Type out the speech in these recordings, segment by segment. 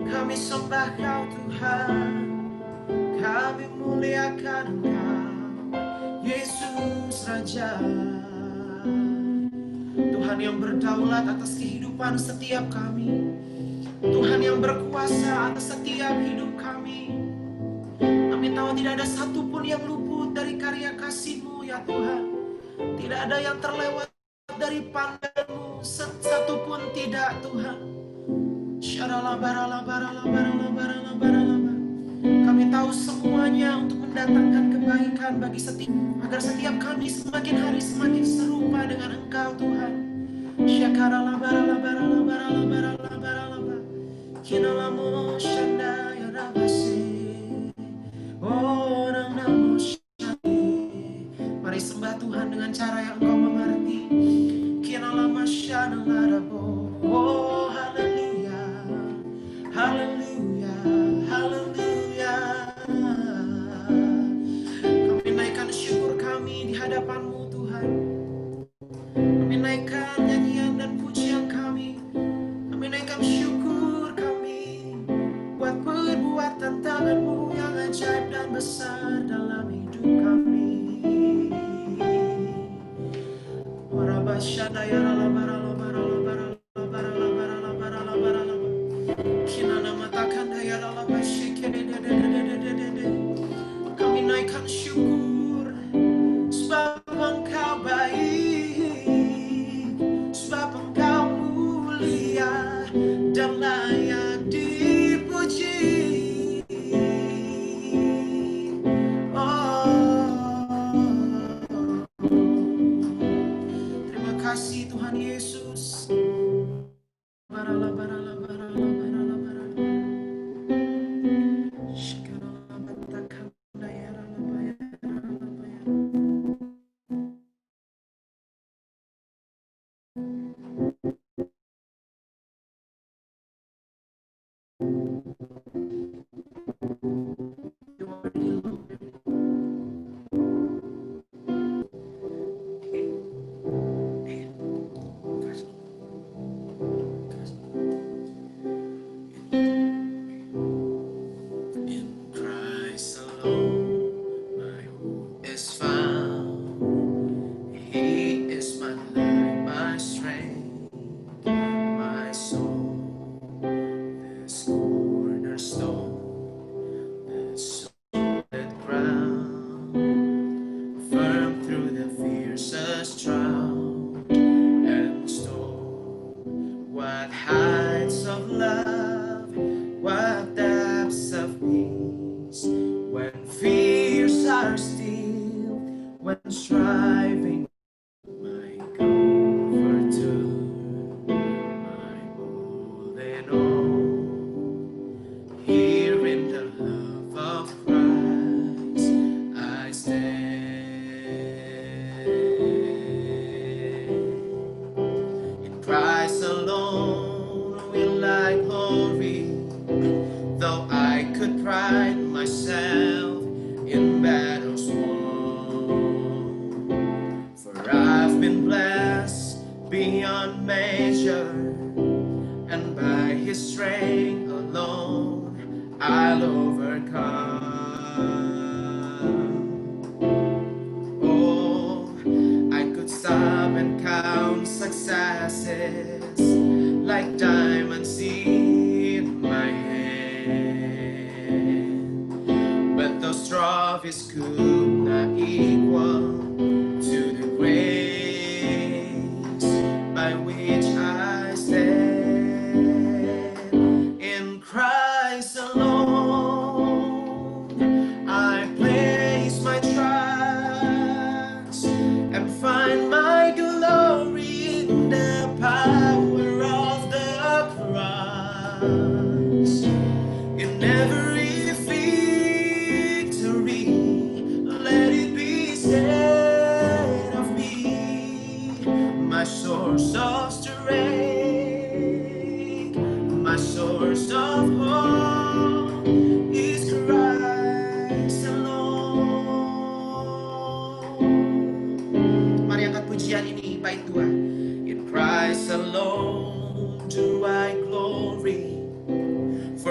Kami sembah Kau Tuhan, kami muliakan Engkau, Yesus Raja. Tuhan yang berdaulat atas kehidupan setiap kami, Tuhan yang berkuasa atas setiap hidup kami. Kami tahu tidak ada satupun yang luput dari karya kasih-Mu ya Tuhan. Tidak ada yang terlewat dari pandang-Mu, satupun tidak Tuhan. Kami tahu semuanya untuk mendatangkan kebaikan bagi setiap, agar setiap kami semakin hari semakin serupa dengan Engkau Tuhan. Mari sembah Tuhan dengan cara yang Engkau mengerti. Oh, haleluya, haleluya, haleluya. Kami naikkan syukur kami di hadapan-Mu Tuhan. Kami naikkan nyanyian dan pujian kami. Kami naikkan syukur kami buat perbuatan tangan-Mu yang ajaib dan besar dalam hidup kami. Kami naikkan syukur sebab Engkau baik, sebab Engkau mulia dan layak dipuji. Terima kasih Tuhan Yesus.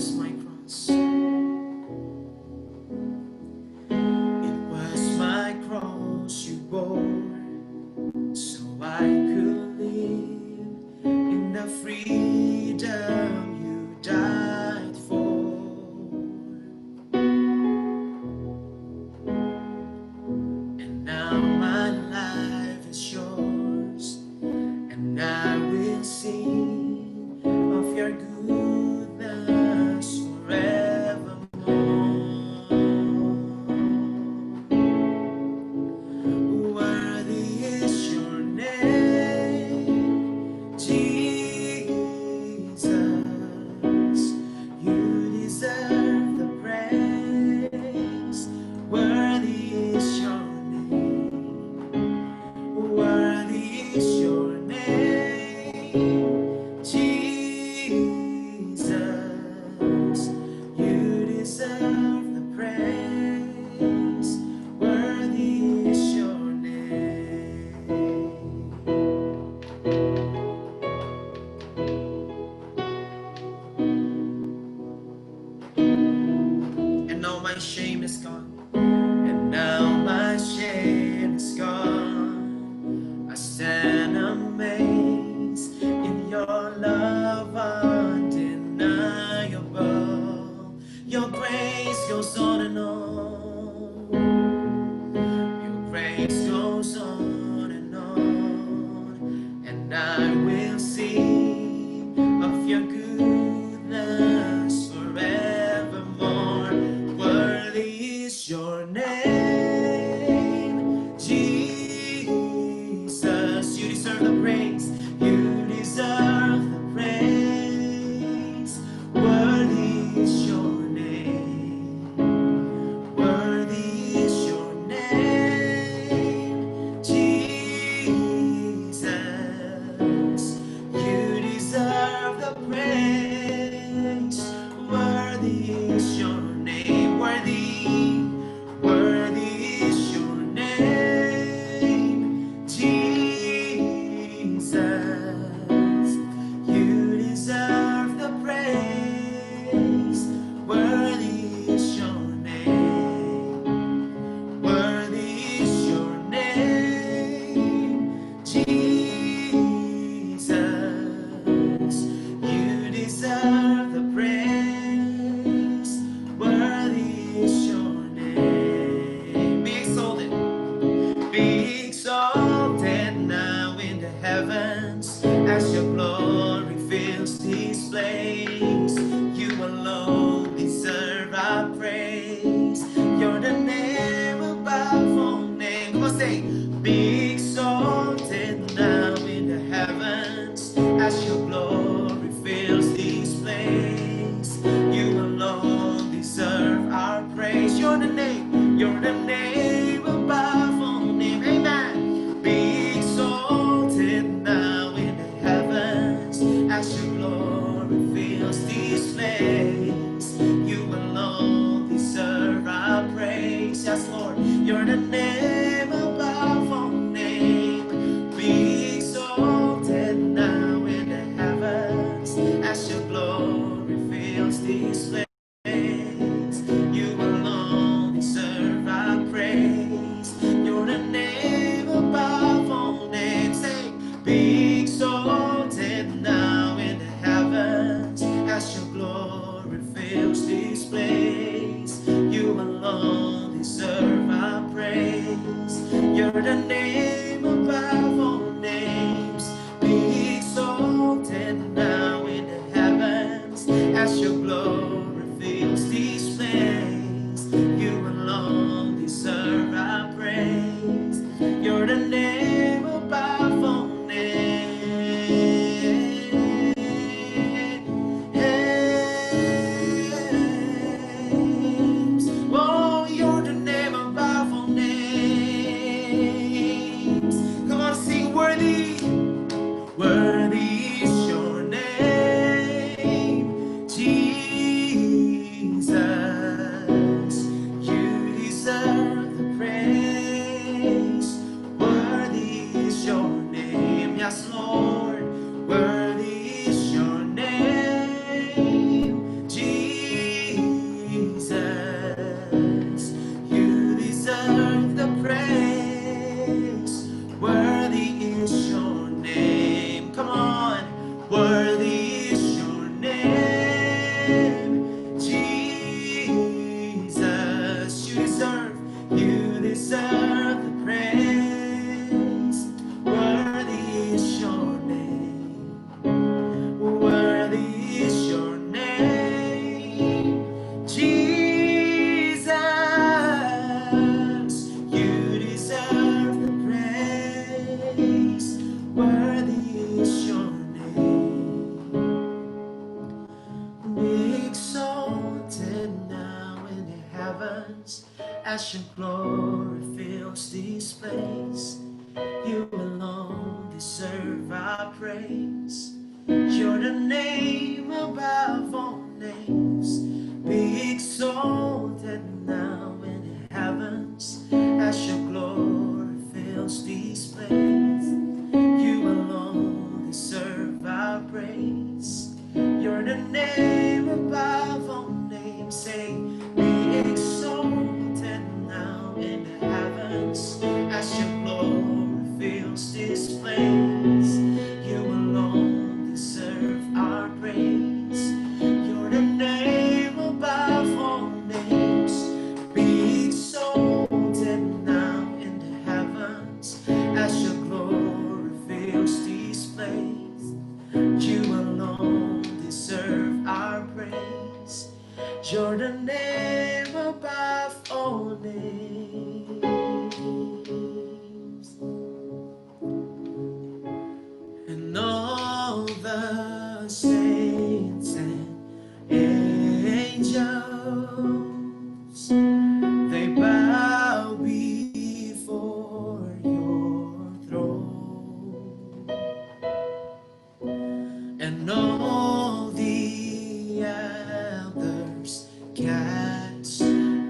was my cross. It was my cross you bore, so I could live in the freedom you died for. And now my life is yours, and I will sing of your goodness forevermore. Worthy is your name, Jesus. You deserve the praise. Worthy is your name. Worthy is your name, Jesus. You deserve the praise. Worthy is your name. And now my shame is gone. And now my shame is gone. I stand amazed in your love undeniable. Your grace goes on and on. Your grace goes on and on. And I will sing of your goodness forevermore. Worthy is your name, Jesus. You deserve the praise. You deserve the praise. Worthy is your name. Worthy is your name, Jesus. You deserve the praise. Worthy is your name. Worthy is your name, Jesus. You deserve the praise. Worthy is your name. Worthy is your name, Jesus. You deserve the praise. Worthy is your name. Be exalted. Be exalted now in the heavens as your glory fills this place. You alone deserve our praise. You're the name above all names. Come on, say, be exalted now in the heavens as your glory fills this place. You alone deserve our praise. You're the name above all names. Amen. Be exalted now in the heavens as your glory fills this place. You alone deserve our praise. Yes, Lord, you're the name above all name. Be exalted now in the heavens as your glory fills this place. You alone deserve our praise. You're the name above all names. Say, be exalted now in the heavens as your glory fills this place. You alone deserve our praise. You're the name above all names. Be exalted now in the heavens as your glory fills this place. You alone deserve our praise. You're the name above all names. Oh, you're the name above all names. as your glory fills this place. You alone deserve our praise. You're the name above all names. Be exalted now in the heavens as your glory fills this place. You alone deserve our praise. You're the name above all names. Say, be exalted now in the heavens as your glory fills this place. You alone deserve our praise. You're the name above all names. Be exalted now in the heavens as your glory fills this place. You alone deserve our praise. You're the name above all names. And all the saints and angels, they bow before your throne. And all the elders cast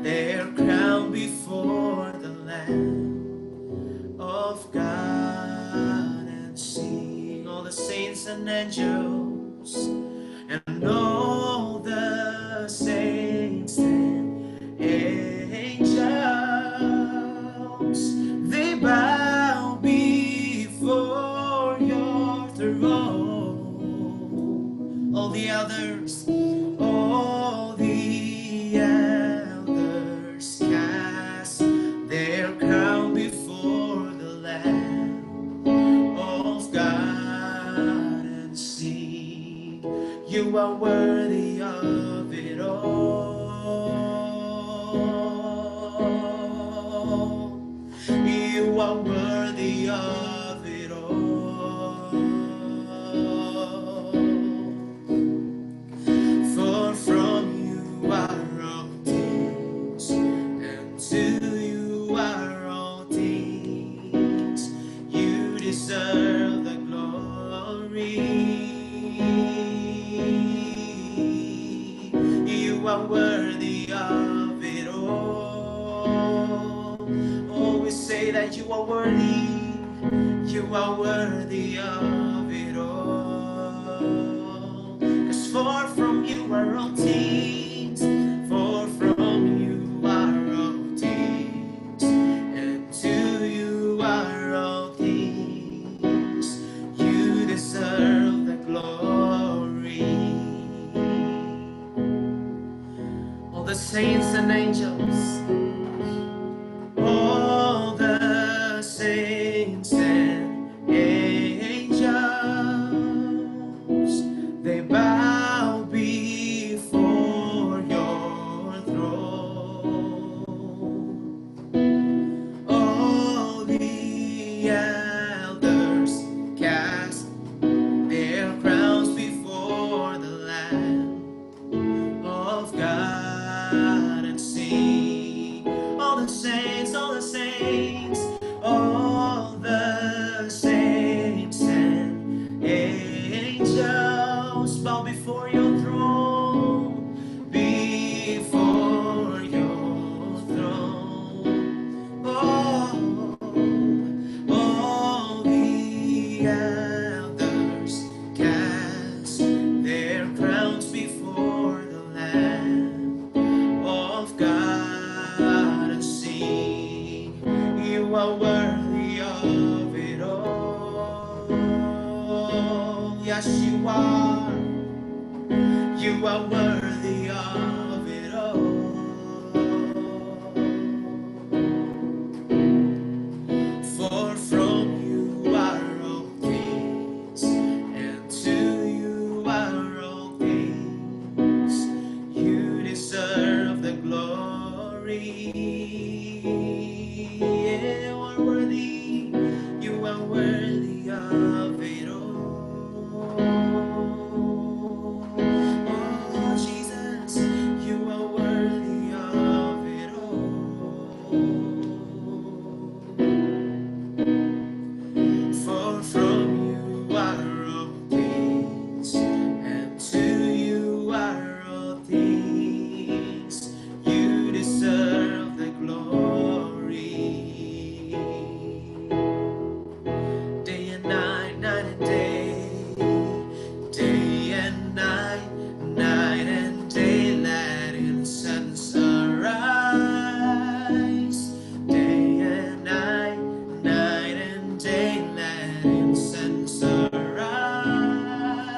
their crown before the Lamb of God and sing. All the saints and angels, and all the saints and angels, they bow before your throne. All the elders cast their crown before the Lamb of God and sing, you are worthy of it all. You are worthy of it all. For from you are all things, and to you are all things. You deserve the glory. You are worthy of it all. Oh, we say that you are worthy. You are worthy of it all. 'Cause far from you are all things. For from you are all things, and to you are all things. You deserve the glory. All the saints and angels, all the saints and angels, they bow before your throne. All the elders cast their crowns before the Lamb of God and sing. All the saints, all the saints, all the saints and angels bow before your throne, before your throne. Oh, all the elders cast their crowns before the Lamb of God and sing, you are worthy of it all. Yes, you are. You are worthy of it all. For from you are all things, and to you are all things. You deserve the glory. You are worthy. You are worthy of it all. Oh, Jesus,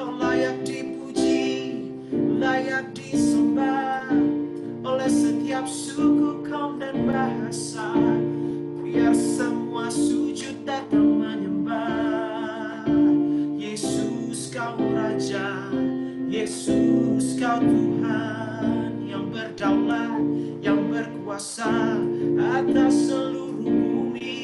Kau layak dipuji, layak disembah oleh setiap suku, kaum dan bahasa. Biar semua sujud datang menyembah. Yesus kau Raja, Yesus kau Tuhan yang berdaulat, yang berkuasa atas seluruh bumi.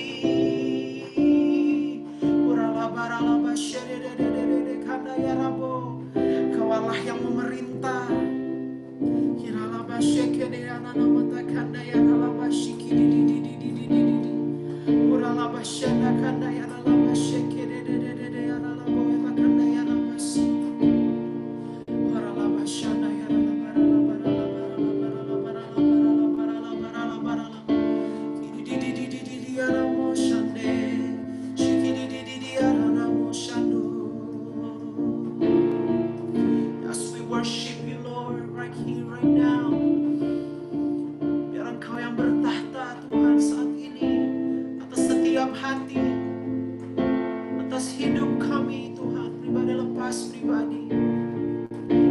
Kau Allah yang memerintah. hidup kami Tuhan, pribadi lepas pribadi.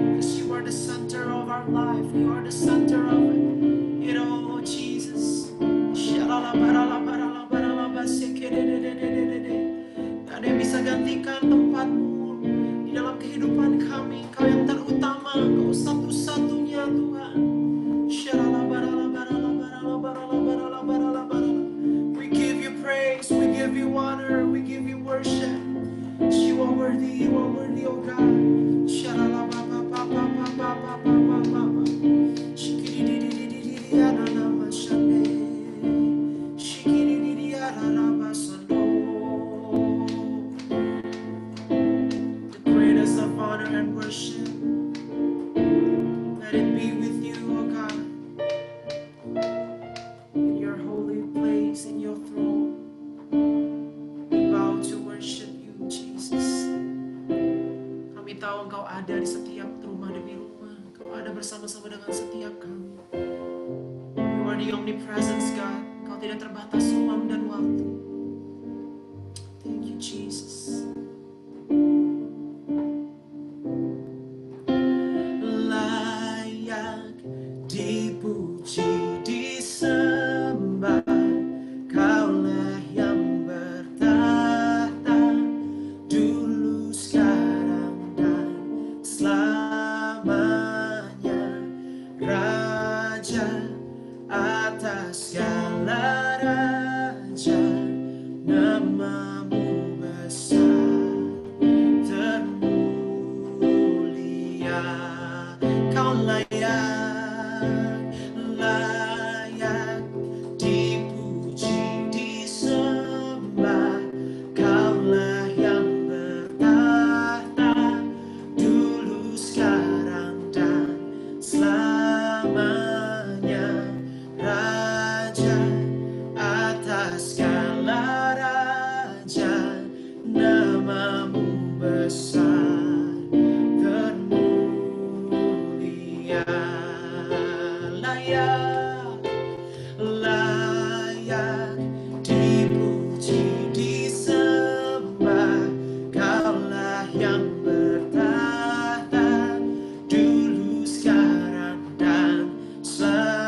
Because you are the center of our life, you are the center of it all, Jesus. Gak ada yang bisa gantikan tempatmu di dalam kehidupan kami. Kau yang terutama, Kau satu-satunya Tuhan. We give you praise, we give you honor, we give you worship. You are worthy, oh God. The greatest of honor and worship, let it be with you, oh God, in your holy place, in your throne. We bow to worship you, Jesus. Kami tahu Engkau ada di setiap rumah demi rumah. Engkau ada bersama-sama dengan setiap kami. You are the omnipresence God. Engkau tidak terbatas ruang dan waktu. Thank you, Jesus. Layak dipuji, disembah, Kaulah yang bertahta dulu, sekarang, dan selamanya. Raja atas segala raja, namamu besar, termulia. Kau layak dipuji, disembah, Kaulah yang bertahta dulu, sekarang, dan selamanya. Raja atas segala raja, namamu besar, termulia. Layak dipuji, disembah, Kaulah yang bertahta dulu, sekarang, dan selamanya.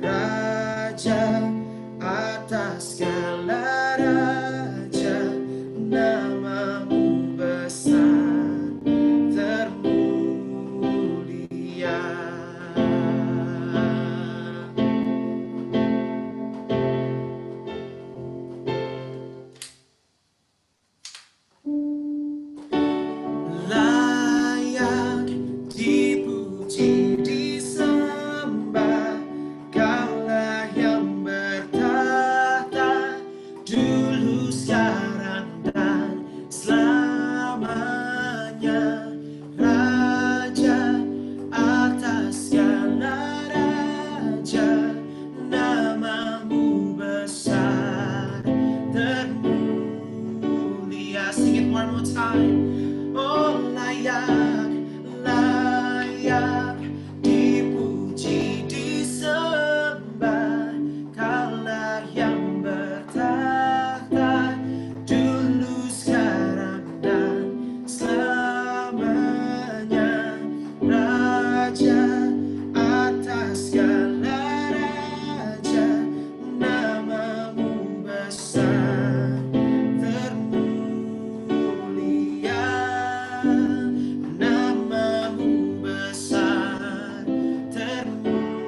Raja atas segala raja, namamu besar, termulia. Layak dipuji, disembah, Kaulah yang bertahta dulu, sekarang, dan selamanya. Raja atas segala raja, namamu besar, termulia. Sing it one more time. Oh, layak dipuji, disembah, Kaulah yang bertahta dulu, sekarang, dan selamanya. Raja atas segala raja, namamu besar, termulia. Namamu besar, termulia.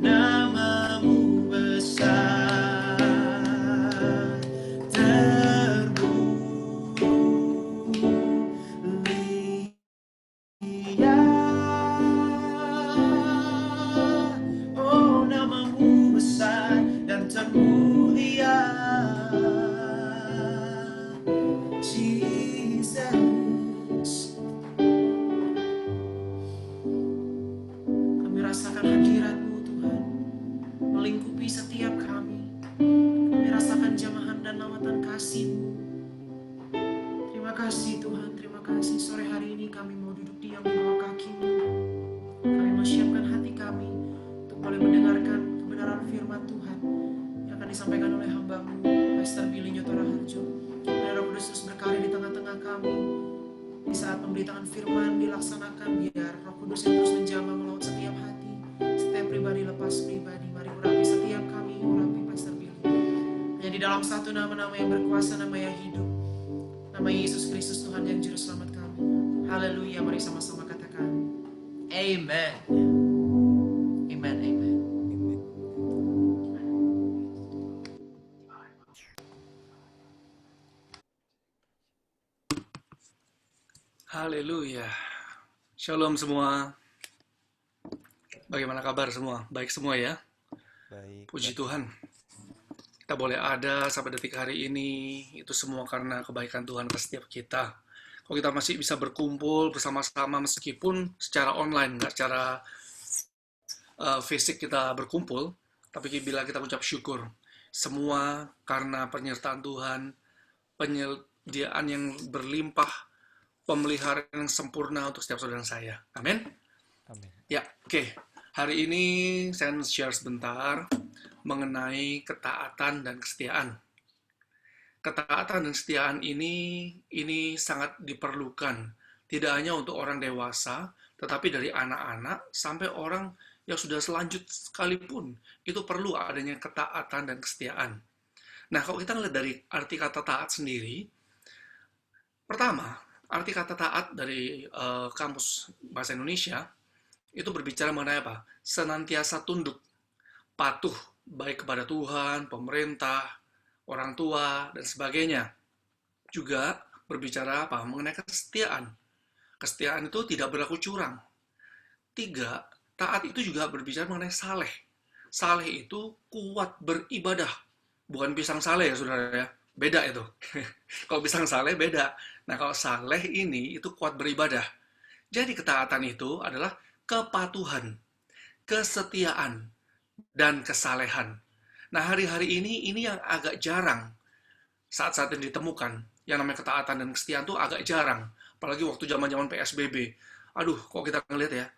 Namamu besar, termulia. Oh, namamu besar dan termulia, Jesus. Kami rasakan hadirat-Mu Tuhan, melingkupi setiap kami. Kami rasakan jamahan dan lawatan kasih-Mu. Terima kasih Tuhan, terima kasih. Sore hari ini kami mau duduk diam di bawah kaki-Mu. Kami mau siapkan hati kami untuk boleh mendengarkan kebenaran firman Tuhan yang akan akan disampaikan oleh hamba-Mu, Pastor Billy Nyotora Harjo. Biar Roh Kudus terus berkarya di tengah-tengah kami. Di saat pemberitaan firman dilaksanakan, biar Roh Kudus yang terus menjamah melaut setiap hati, setiap pribadi lepas pribadi. Mari urapi setiap kami, urapi Pastor Billy. Hanya di dalam satu nama-nama yang berkuasa, nama yang hidup, nama Yesus Kristus Tuhan yang Juru Selamat kami. Haleluya, mari sama-sama katakan Amen. Amen, amen. Haleluya. Shalom semua. Bagaimana kabar semua? Baik semua ya? Baik. Puji Tuhan. Kita boleh ada sampai detik hari ini, itu semua karena kebaikan Tuhan ke setiap kita. Kalau kita masih bisa berkumpul bersama-sama meskipun secara online, nggak secara fisik kita berkumpul, tapi bila kita ucap syukur, semua karena penyertaan Tuhan, penyediaan yang berlimpah, pemeliharaan yang sempurna untuk setiap saudara saya. Amin. Amin. Ya, oke. Hari ini saya share sebentar mengenai ketaatan dan kesetiaan. Ketaatan dan kesetiaan ini sangat diperlukan. Tidak hanya untuk orang dewasa, tetapi dari anak-anak sampai orang yang sudah selanjut sekalipun, itu perlu adanya ketaatan dan kesetiaan. Nah, kalau kita lihat dari arti kata taat sendiri, pertama, arti kata taat dari kamus bahasa Indonesia itu berbicara mengenai apa? Senantiasa tunduk, patuh, baik kepada Tuhan, pemerintah, orang tua, dan sebagainya. Juga berbicara apa? Mengenai kesetiaan. Kesetiaan itu tidak berlaku curang. 3, taat itu juga berbicara mengenai saleh. Saleh itu kuat beribadah. Bukan pisang saleh ya saudara ya. Beda itu. Kalau pisang saleh beda. Nah kalau saleh ini itu kuat beribadah. Jadi ketaatan itu adalah kepatuhan, kesetiaan, dan kesalehan. Nah hari-hari ini yang agak jarang saat-saat ini ditemukan. Yang namanya ketaatan dan kesetiaan itu agak jarang. Apalagi waktu zaman-zaman PSBB. Aduh kok kita ngeliat ya.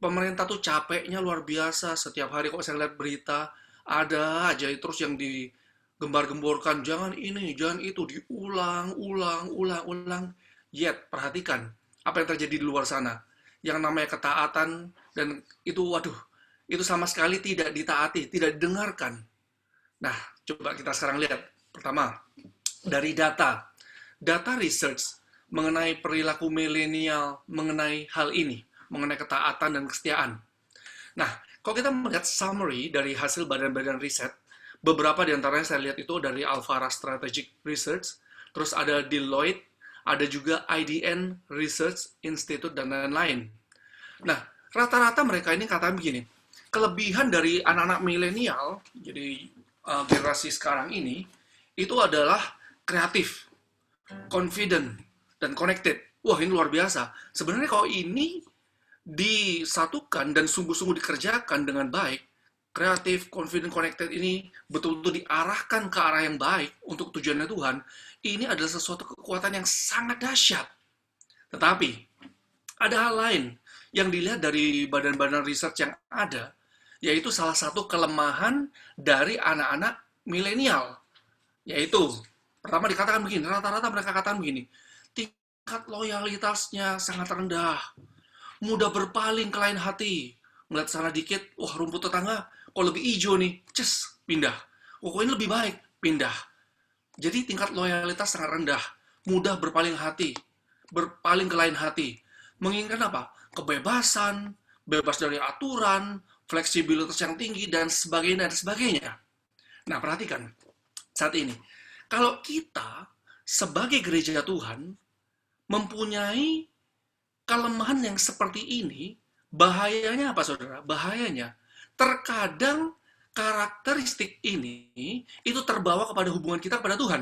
Pemerintah tuh capeknya luar biasa. Setiap hari kok saya lihat berita, ada aja terus yang digembar-gemborkan, jangan ini, jangan itu, diulang. Yet, perhatikan apa yang terjadi di luar sana. Yang namanya ketaatan, dan itu, waduh, itu sama sekali tidak ditaati, tidak didengarkan. Nah, coba kita sekarang lihat. Pertama, dari data research mengenai perilaku milenial, mengenai hal ini, mengenai ketaatan dan kesetiaan. Nah, kalau kita melihat summary dari hasil badan-badan riset, beberapa di antaranya saya lihat itu dari Alvara Strategic Research, terus ada Deloitte, ada juga IDN Research Institute, dan lain-lain. Nah, rata-rata mereka ini katakan begini, kelebihan dari anak-anak milenial, jadi generasi sekarang ini, itu adalah kreatif, confident, dan connected. Wah, ini luar biasa. Sebenarnya kalau ini disatukan dan sungguh-sungguh dikerjakan dengan baik, kreatif, confident, connected ini betul-betul diarahkan ke arah yang baik untuk tujuannya Tuhan, ini adalah sesuatu kekuatan yang sangat dahsyat. Tetapi, ada hal lain yang dilihat dari badan-badan research yang ada, yaitu salah satu kelemahan dari anak-anak milenial. Yaitu, pertama dikatakan begini, rata-rata mereka katakan begini, tingkat loyalitasnya sangat rendah, mudah berpaling ke lain hati. Melihat sana dikit, wah rumput tetangga kok lebih hijau nih, pindah. Kok ini lebih baik, pindah. Jadi tingkat loyalitas sangat rendah, mudah berpaling ke lain hati. Menginginkan apa? Kebebasan, bebas dari aturan, fleksibilitas yang tinggi, dan sebagainya. Nah, perhatikan saat ini. Kalau kita sebagai gereja Tuhan mempunyai kelemahan yang seperti ini, bahayanya apa saudara? Bahayanya terkadang karakteristik ini itu terbawa kepada hubungan kita kepada Tuhan.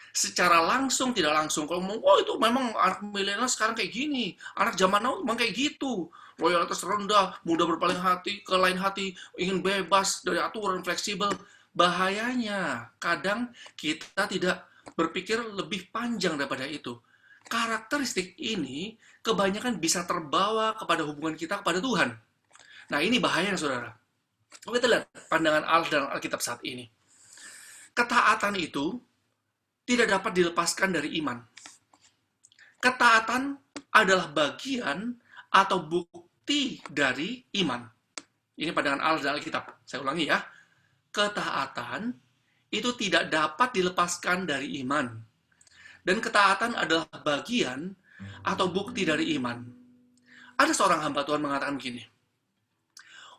Secara langsung, tidak langsung. Kalau ngomong, oh itu memang anak milenial sekarang kayak gini, anak zaman now memang kayak gitu, loyalitas rendah, mudah berpaling ke lain hati, ingin bebas dari aturan, fleksibel. Bahayanya kadang kita tidak berpikir lebih panjang daripada itu. Karakteristik ini kebanyakan bisa terbawa kepada hubungan kita kepada Tuhan. Nah, ini bahaya, saudara. Kalau kita lihat pandangan Allah dalam Alkitab saat ini. Ketaatan itu tidak dapat dilepaskan dari iman. Ketaatan adalah bagian atau bukti dari iman. Ini pandangan Allah dalam Alkitab. Saya ulangi ya. Ketaatan itu tidak dapat dilepaskan dari iman. Dan ketaatan adalah bagian atau bukti dari iman. Ada seorang hamba Tuhan mengatakan begini,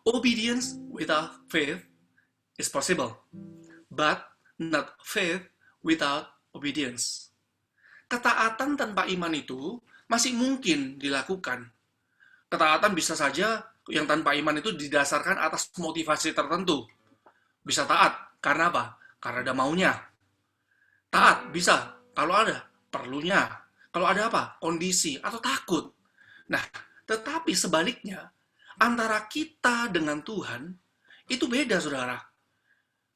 obedience without faith is possible, but not faith without obedience. Ketaatan tanpa iman itu masih mungkin dilakukan. Ketaatan bisa saja yang tanpa iman itu didasarkan atas motivasi tertentu. Bisa taat, karena apa? Karena ada maunya. Taat bisa, kalau ada perlunya. Kalau ada apa? Kondisi atau takut. Nah, tetapi sebaliknya, antara kita dengan Tuhan, itu beda, saudara.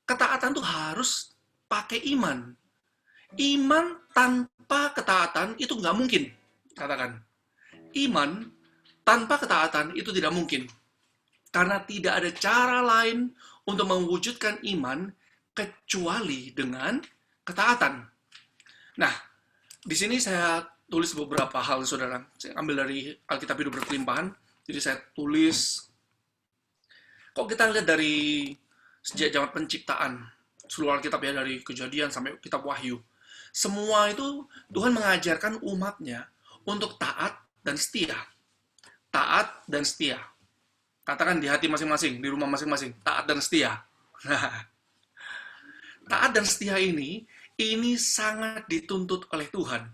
Ketaatan itu harus pakai iman. Iman tanpa ketaatan itu nggak mungkin. Katakan, iman tanpa ketaatan itu tidak mungkin. Karena tidak ada cara lain untuk mewujudkan iman kecuali dengan ketaatan. Nah, di sini saya tulis beberapa hal, saudara. Saya ambil dari Alkitab Hidup Berkelimpahan. Jadi saya tulis, kok kita lihat dari sejak zaman penciptaan, seluruh Alkitab ya, dari Kejadian sampai kitab Wahyu. Semua itu Tuhan mengajarkan umatnya untuk taat dan setia. Taat dan setia. Katakan di hati masing-masing, di rumah masing-masing, taat dan setia. Taat dan setia ini sangat dituntut oleh Tuhan.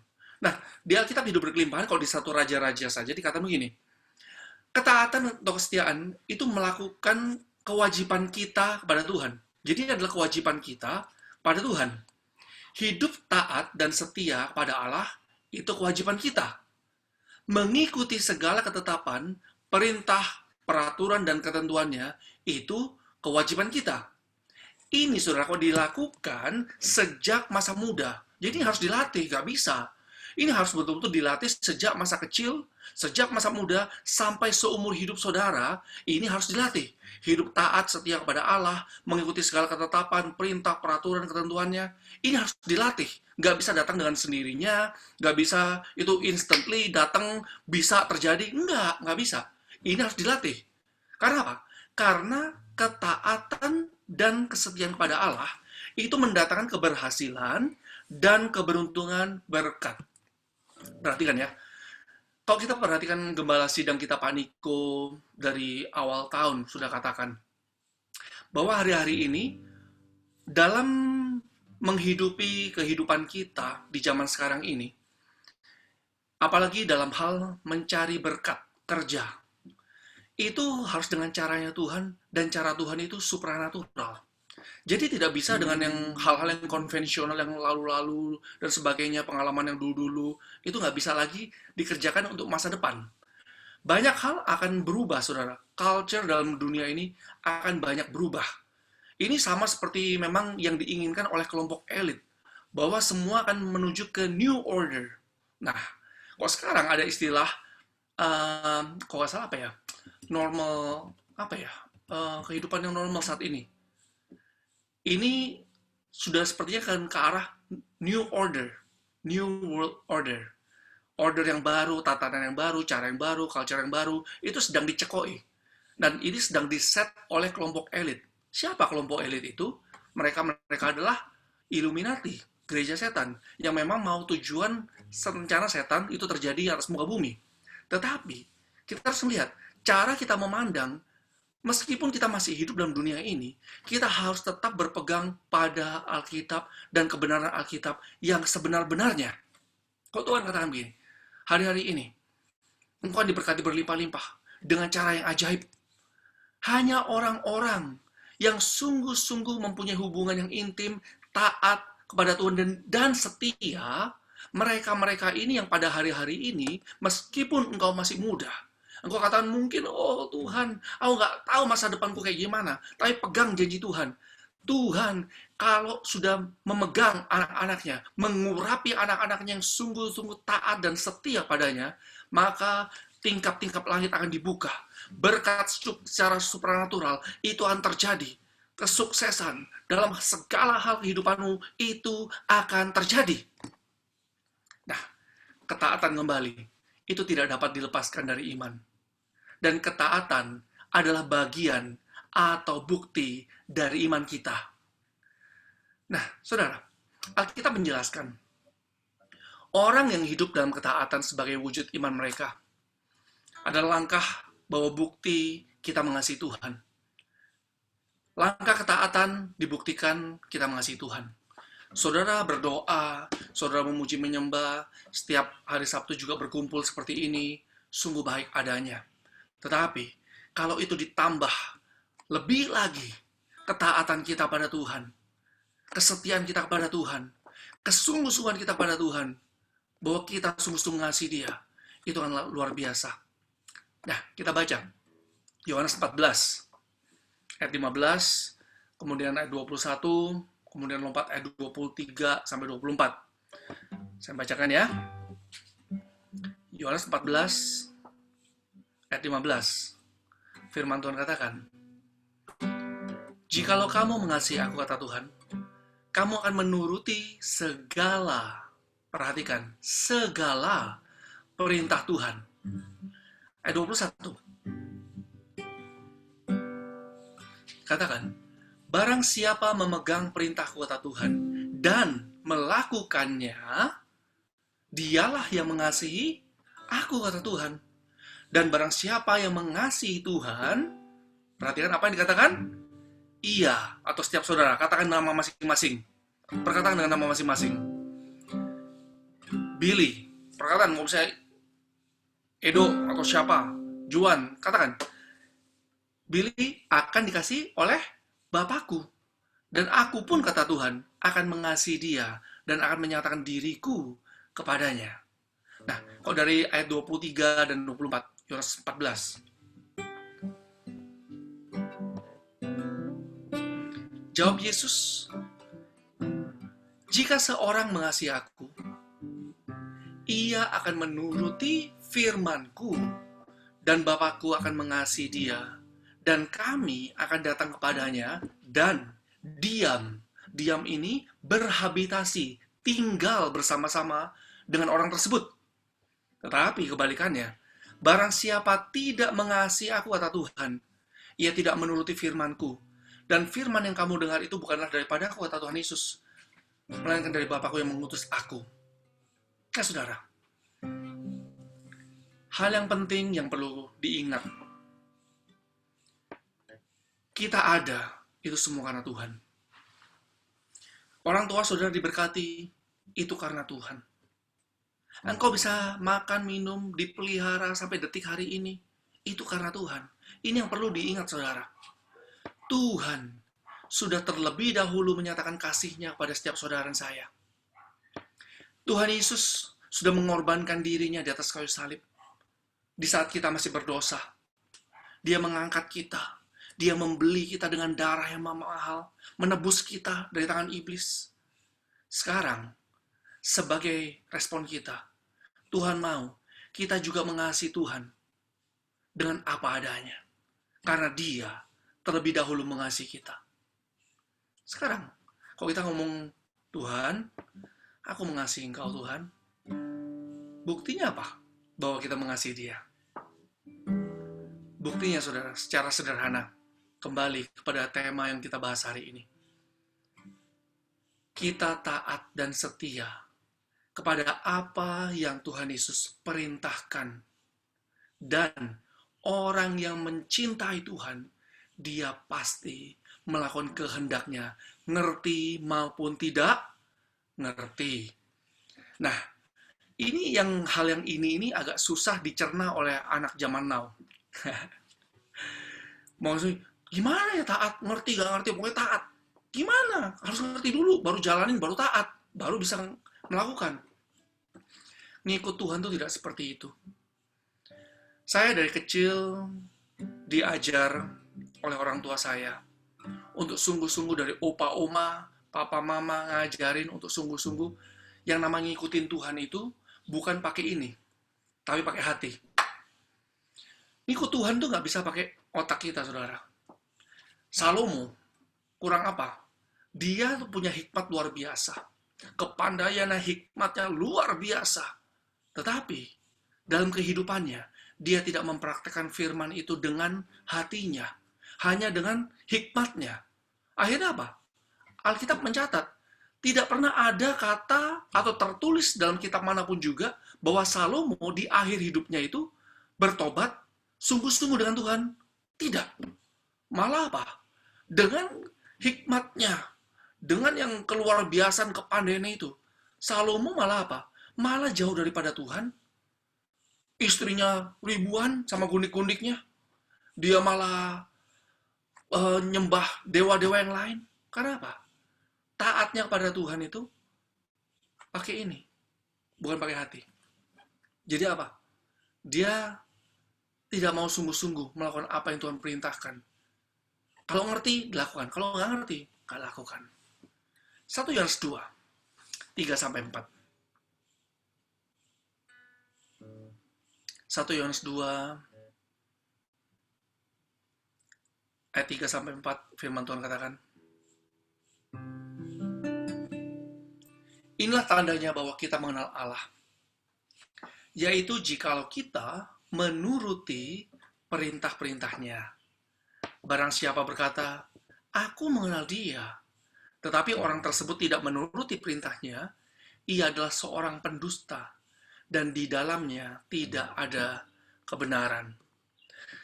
Nah, di Alkitab Hidup Berkelimpahan, kalau di 1 Raja-Raja saja dikatakan begini, ketaatan atau kesetiaan itu melakukan kewajiban kita kepada Tuhan. Jadi ini adalah kewajiban kita pada Tuhan. Hidup taat dan setia pada Allah itu kewajiban kita. Mengikuti segala ketetapan, perintah, peraturan, dan ketentuannya itu kewajiban kita. Ini, saudara, kalau dilakukan sejak masa muda. Jadi ini harus dilatih, gak bisa. Ini harus betul-betul dilatih sejak masa kecil, sejak masa muda, sampai seumur hidup saudara. Ini harus dilatih. Hidup taat, setia kepada Allah, mengikuti segala ketetapan, perintah, peraturan, ketentuannya. Ini harus dilatih. Gak bisa datang dengan sendirinya, gak bisa itu instantly datang, bisa terjadi. Nggak bisa. Ini harus dilatih. Karena apa? Karena ketaatan dan kesetiaan kepada Allah itu mendatangkan keberhasilan dan keberuntungan berkat. Perhatikan ya. Kalau kita perhatikan gembala sidang kita Pak Niko dari awal tahun sudah katakan bahwa hari-hari ini dalam menghidupi kehidupan kita di zaman sekarang ini, apalagi dalam hal mencari berkat kerja, itu harus dengan caranya Tuhan, dan cara Tuhan itu supranatural. Jadi tidak bisa dengan yang hal-hal yang konvensional, yang lalu-lalu dan sebagainya, pengalaman yang dulu-dulu, itu nggak bisa lagi dikerjakan untuk masa depan. Banyak hal akan berubah, saudara. Culture dalam dunia ini akan banyak berubah. Ini sama seperti memang yang diinginkan oleh kelompok elit, bahwa semua akan menuju ke new order. Nah, kok sekarang ada istilah, kok nggak salah apa ya, normal, apa ya, kehidupan yang normal saat ini. Ini sudah sepertinya kan ke arah new order, new world order. Order yang baru, tatanan yang baru, cara yang baru, culture yang baru, itu sedang dicekoi. Dan ini sedang diset oleh kelompok elit. Siapa kelompok elit itu? Mereka adalah Illuminati, gereja setan, yang memang mau tujuan rencana setan itu terjadi atas muka bumi. Tetapi, kita harus melihat, cara kita memandang, meskipun kita masih hidup dalam dunia ini, kita harus tetap berpegang pada Alkitab dan kebenaran Alkitab yang sebenar-benarnya. Kok Tuhan katakan begini, hari-hari ini, engkau diberkati berlimpah-limpah dengan cara yang ajaib. Hanya orang-orang yang sungguh-sungguh mempunyai hubungan yang intim, taat kepada Tuhan dan setia, mereka-mereka ini yang pada hari-hari ini, meskipun engkau masih muda, engkau katakan mungkin, oh Tuhan, aku nggak tahu masa depanku kayak gimana. Tapi pegang janji Tuhan. Tuhan, kalau sudah memegang anak-anaknya, mengurapi anak-anaknya yang sungguh-sungguh taat dan setia padanya, maka tingkap-tingkap langit akan dibuka. Berkat secara supranatural itu akan terjadi. kesuksesan dalam segala hal kehidupanmu itu akan terjadi. Nah, ketaatan kembali itu tidak dapat dilepaskan dari iman. Dan ketaatan adalah bagian atau bukti dari iman kita. Nah, saudara, Alkitab menjelaskan, orang yang hidup dalam ketaatan sebagai wujud iman mereka adalah langkah bahwa bukti kita mengasihi Tuhan. Langkah ketaatan dibuktikan kita mengasihi Tuhan. Saudara berdoa, saudara memuji menyembah, setiap hari Sabtu juga berkumpul seperti ini, sungguh baik adanya. Tetapi, kalau itu ditambah lebih lagi ketaatan kita pada Tuhan, kesetiaan kita kepada Tuhan, kesungguh-sungguhan kita pada Tuhan, bahwa kita sungguh-sungguh mengasihi Dia, itu kan luar biasa. Nah, kita baca Yohanes 14 ayat 15, kemudian ayat 21, kemudian lompat ayat 23 sampai 24. Saya bacakan ya. Yohanes 14 ayat 15. Firman Tuhan katakan, "Jikalau kamu mengasihi aku," kata Tuhan, "kamu akan menuruti segala," perhatikan, segala perintah Tuhan. Ayat 21. Katakan, "Barang siapa memegang perintahku," kata Tuhan, "dan melakukannya, dialah yang mengasihi aku," kata Tuhan. Dan barang siapa yang mengasihi Tuhan, perhatikan apa yang dikatakan? Ia, atau setiap saudara, katakan nama masing-masing. Perkataan dengan nama masing-masing. Billy, perkataan, mau saya Edo, atau siapa, Juan, katakan, Billy akan dikasih oleh Bapakku. Dan aku pun, kata Tuhan, akan mengasihi dia dan akan menyatakan diriku kepadanya. Nah, kalau dari ayat 23 dan 24, Yohanes 14. Jawab Yesus, "Jika seorang mengasihi aku, ia akan menuruti firman-Ku, dan Bapakku akan mengasihi dia, dan kami akan datang kepadanya dan diam." Diam ini berhabitasi, tinggal bersama-sama dengan orang tersebut. Tetapi kebalikannya, barang siapa tidak mengasihi aku, kata Tuhan, ia tidak menuruti firman-Ku. Dan firman yang kamu dengar itu bukanlah daripada aku, kata Tuhan Yesus, melainkan dari Bapakku yang mengutus aku. Nah, saudara, hal yang penting yang perlu diingat, kita ada, itu semua karena Tuhan. Orang tua saudara diberkati, itu karena Tuhan. Engkau bisa makan, minum, dipelihara sampai detik hari ini, itu karena Tuhan. Ini yang perlu diingat saudara. Tuhan sudah terlebih dahulu menyatakan kasih-Nya kepada setiap saudara dan saya. Tuhan Yesus sudah mengorbankan dirinya di atas kayu salib. Di saat kita masih berdosa, Dia mengangkat kita. Dia membeli kita dengan darah yang mahal, menebus kita dari tangan iblis. Sekarang, sebagai respon kita, Tuhan mau kita juga mengasihi Tuhan dengan apa adanya. Karena Dia terlebih dahulu mengasihi kita. Sekarang, kalau kita ngomong, "Tuhan, aku mengasihi Engkau Tuhan," buktinya apa? Bahwa kita mengasihi Dia. Buktinya saudara, secara sederhana, kembali kepada tema yang kita bahas hari ini. Kita taat dan setia kepada apa yang Tuhan Yesus perintahkan. Dan orang yang mencintai Tuhan, dia pasti melakukan kehendak-Nya, ngerti maupun tidak ngerti. Nah, hal yang ini agak susah dicerna oleh anak zaman now. Maksudnya, gimana ya taat? Ngerti gak ngerti? Pokoknya taat. Gimana? Harus ngerti dulu, baru jalanin, baru taat. Baru bisa melakukan. Ngikut Tuhan tuh tidak seperti itu. Saya dari kecil diajar oleh orang tua saya untuk sungguh-sungguh, dari opa oma, papa mama ngajarin untuk sungguh-sungguh. Yang namanya ngikutin Tuhan itu bukan pakai ini, tapi pakai hati. Ngikut Tuhan tuh gak bisa pakai otak kita, saudara. Salomo kurang apa? Dia tuh punya hikmat luar biasa. Kepandaian dan hikmatnya luar biasa. Tetapi dalam kehidupannya, dia tidak mempraktekkan firman itu dengan hatinya. Hanya dengan hikmatnya. Akhirnya apa? Alkitab mencatat, tidak pernah ada kata atau tertulis dalam kitab manapun juga bahwa Salomo di akhir hidupnya itu bertobat sungguh-sungguh dengan Tuhan. Tidak. Malah apa? Dengan hikmatnya, dengan yang keluar biasaan kepandaiannya itu, Salomo malah apa? Malah jauh daripada Tuhan. Istrinya ribuan sama gundik-gundiknya. Dia malah nyembah dewa-dewa yang lain. Karena apa? Taatnya kepada Tuhan itu pakai ini, bukan pakai hati. Jadi apa? Dia tidak mau sungguh-sungguh melakukan apa yang Tuhan perintahkan. Kalau ngerti, dilakukan. Kalau nggak ngerti, nggak lakukan. 1 Yohanes 2, 3-4. 1 Yohanes 2, ayat 3-4, firman Tuhan katakan, inilah tandanya bahwa kita mengenal Allah, yaitu jikalau kita menuruti perintah-perintahnya. Barang siapa berkata, aku mengenal dia, tetapi orang tersebut tidak menuruti perintahnya, ia adalah seorang pendusta, dan di dalamnya tidak ada kebenaran.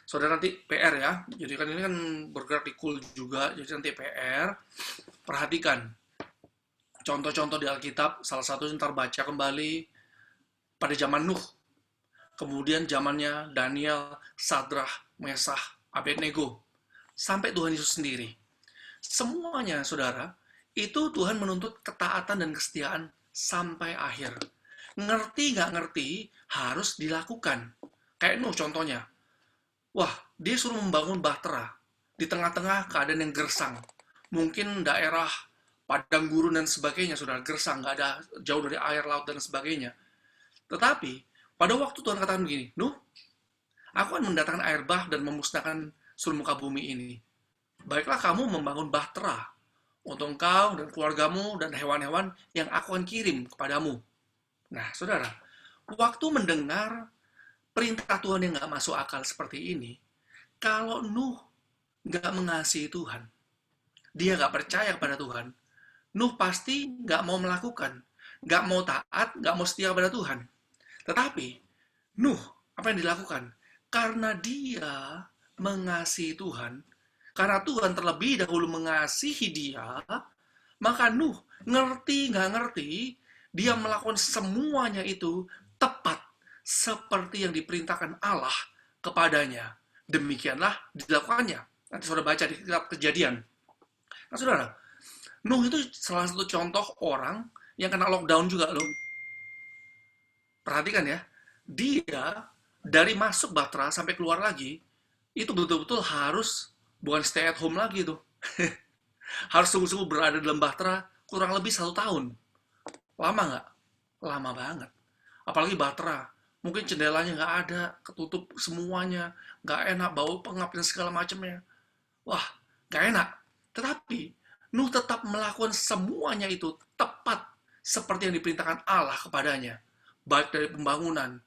Saudara, nanti PR ya, jadi kan ini kan bergerak di kul juga, jadi nanti PR, perhatikan contoh-contoh di Alkitab, salah satu ntar baca kembali pada zaman Nuh, kemudian zamannya Daniel, Sadrah, Mesah, Abednego, sampai Tuhan Yesus sendiri. Semuanya, saudara, itu Tuhan menuntut ketaatan dan kesetiaan sampai akhir. Ngerti nggak ngerti, harus dilakukan. Kayak Nuh contohnya. Wah, dia suruh membangun bahtera di tengah-tengah keadaan yang gersang. Mungkin daerah padang gurun dan sebagainya, saudara, gersang, nggak ada jauh dari air, laut, dan sebagainya. Tetapi, pada waktu Tuhan katakan begini, Nuh, aku akan mendatangkan air bah dan memusnahkan seluruh muka bumi ini. Baiklah kamu membangun bahtera untuk engkau dan keluargamu dan hewan-hewan yang aku akan kirim kepadamu. Nah, saudara, waktu mendengar perintah Tuhan yang nggak masuk akal seperti ini, kalau Nuh nggak mengasihi Tuhan, dia nggak percaya kepada Tuhan, Nuh pasti nggak mau melakukan, nggak mau taat, nggak mau setia pada Tuhan. Tetapi, Nuh, apa yang dilakukan? Karena dia mengasihi Tuhan, karena Tuhan terlebih dahulu mengasihi dia, maka Nuh, ngerti nggak ngerti, dia melakukan semuanya itu tepat seperti yang diperintahkan Allah kepadanya. Demikianlah dilakukannya. Nanti saudara baca di kitab Kejadian. Nah, saudara, Nuh itu salah satu contoh orang yang kena lockdown juga loh. Perhatikan ya, dia dari masuk bahtera sampai keluar lagi, itu betul-betul harus bukan stay at home lagi tuh. Harus sungguh-sungguh berada dalam bahtera kurang lebih 1 tahun. Lama nggak? Lama banget. Apalagi bahtera. Mungkin jendelanya nggak ada, ketutup semuanya, nggak enak, bau pengap dan segala macamnya. Wah, nggak enak. Tetapi, Nuh tetap melakukan semuanya itu tepat seperti yang diperintahkan Allah kepadanya. Baik dari pembangunan,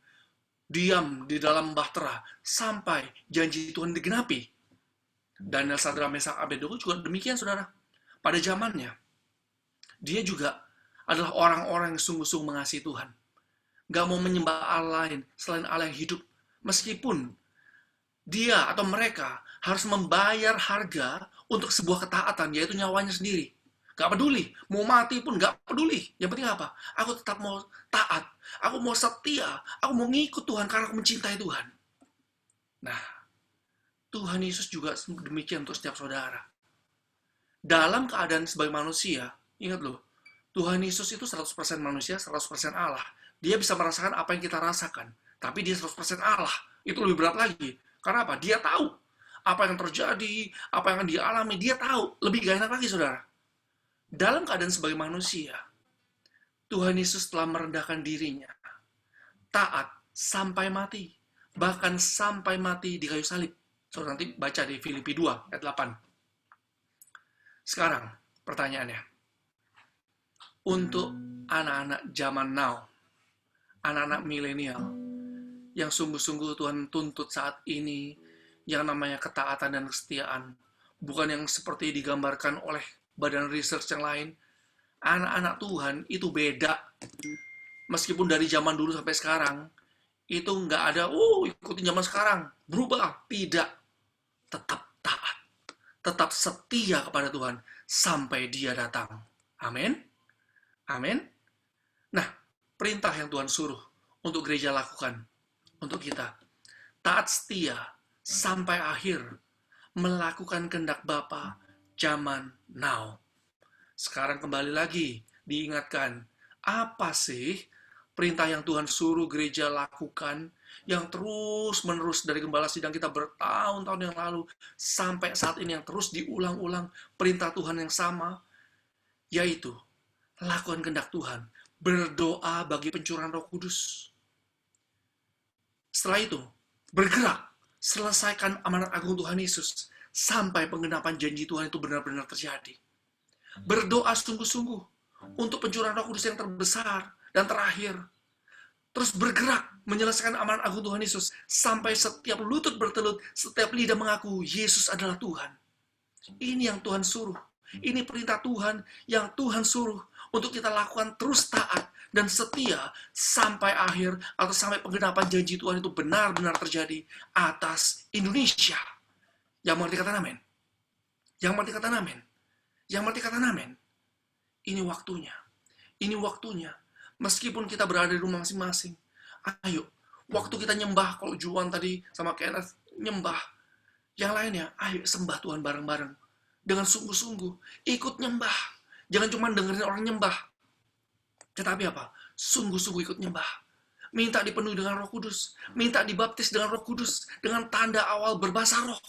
diam di dalam bahtera, sampai janji Tuhan digenapi. Daniel, Sadrah, Mesah, Abednego juga demikian, saudara. Pada zamannya, dia juga adalah orang-orang yang sungguh-sungguh mengasihi Tuhan. Gak mau menyembah Allah lain selain Allah yang hidup. Meskipun dia atau mereka harus membayar harga untuk sebuah ketaatan, yaitu nyawanya sendiri. Gak peduli, mau mati pun gak peduli. Yang penting apa? Aku tetap mau taat, aku mau setia, aku mau ngikut Tuhan karena aku mencintai Tuhan. Nah, Tuhan Yesus juga demikian untuk setiap saudara. Dalam keadaan sebagai manusia, ingat loh, Tuhan Yesus itu 100% manusia, 100% Allah. Dia bisa merasakan apa yang kita rasakan. Tapi dia 100% Allah. Itu lebih berat lagi. Karena apa? Dia tahu apa yang terjadi, apa yang akan dialami. Dia tahu. Lebih gak enak lagi, saudara. Dalam keadaan sebagai manusia, Tuhan Yesus telah merendahkan dirinya. Taat sampai mati. Bahkan sampai mati di kayu salib. Saudara nanti baca di Filipi 2 ayat 8. Sekarang, pertanyaannya. Untuk anak-anak zaman now, anak-anak milenial, yang sungguh-sungguh Tuhan tuntut saat ini, yang namanya ketaatan dan kesetiaan, bukan yang seperti digambarkan oleh badan research yang lain. Anak-anak Tuhan itu beda. Meskipun dari zaman dulu sampai sekarang, itu nggak ada, ikutin zaman sekarang, berubah. Tidak. Tetap taat. Tetap setia kepada Tuhan sampai Dia datang. Amin. Amin. Nah, perintah yang Tuhan suruh untuk gereja lakukan untuk kita. Taat setia sampai akhir, melakukan kehendak Bapa zaman now. Sekarang kembali lagi diingatkan, apa sih perintah yang Tuhan suruh gereja lakukan yang terus-menerus dari gembala sidang kita bertahun-tahun yang lalu sampai saat ini yang terus diulang-ulang perintah Tuhan yang sama, yaitu lakukan kehendak Tuhan, berdoa bagi pencurahan Roh Kudus. Setelah itu, bergerak, selesaikan amanat agung Tuhan Yesus sampai penggenapan janji Tuhan itu benar-benar terjadi. Berdoa sungguh-sungguh untuk pencurahan Roh Kudus yang terbesar dan terakhir. Terus bergerak menyelesaikan amanat agung Tuhan Yesus sampai setiap lutut bertelut, setiap lidah mengaku Yesus adalah Tuhan. Ini yang Tuhan suruh. Ini perintah Tuhan yang Tuhan suruh untuk kita lakukan terus taat dan setia sampai akhir atau sampai penggenapan janji Tuhan itu benar-benar terjadi atas Indonesia. Yang mengerti kata amin? Yang mengerti kata amin? Yang mengerti kata amin? Ini waktunya. Ini waktunya. Meskipun kita berada di rumah masing-masing, ayo, waktu kita nyembah, kalau Juan tadi sama Kenneth nyembah, yang lainnya, ayo sembah Tuhan bareng-bareng. Dengan sungguh-sungguh, ikut nyembah. Jangan cuma dengerin orang nyembah. Tetapi apa? Sungguh-sungguh ikut nyembah. Minta dipenuhi dengan Roh Kudus. Minta dibaptis dengan Roh Kudus. Dengan tanda awal berbahasa roh.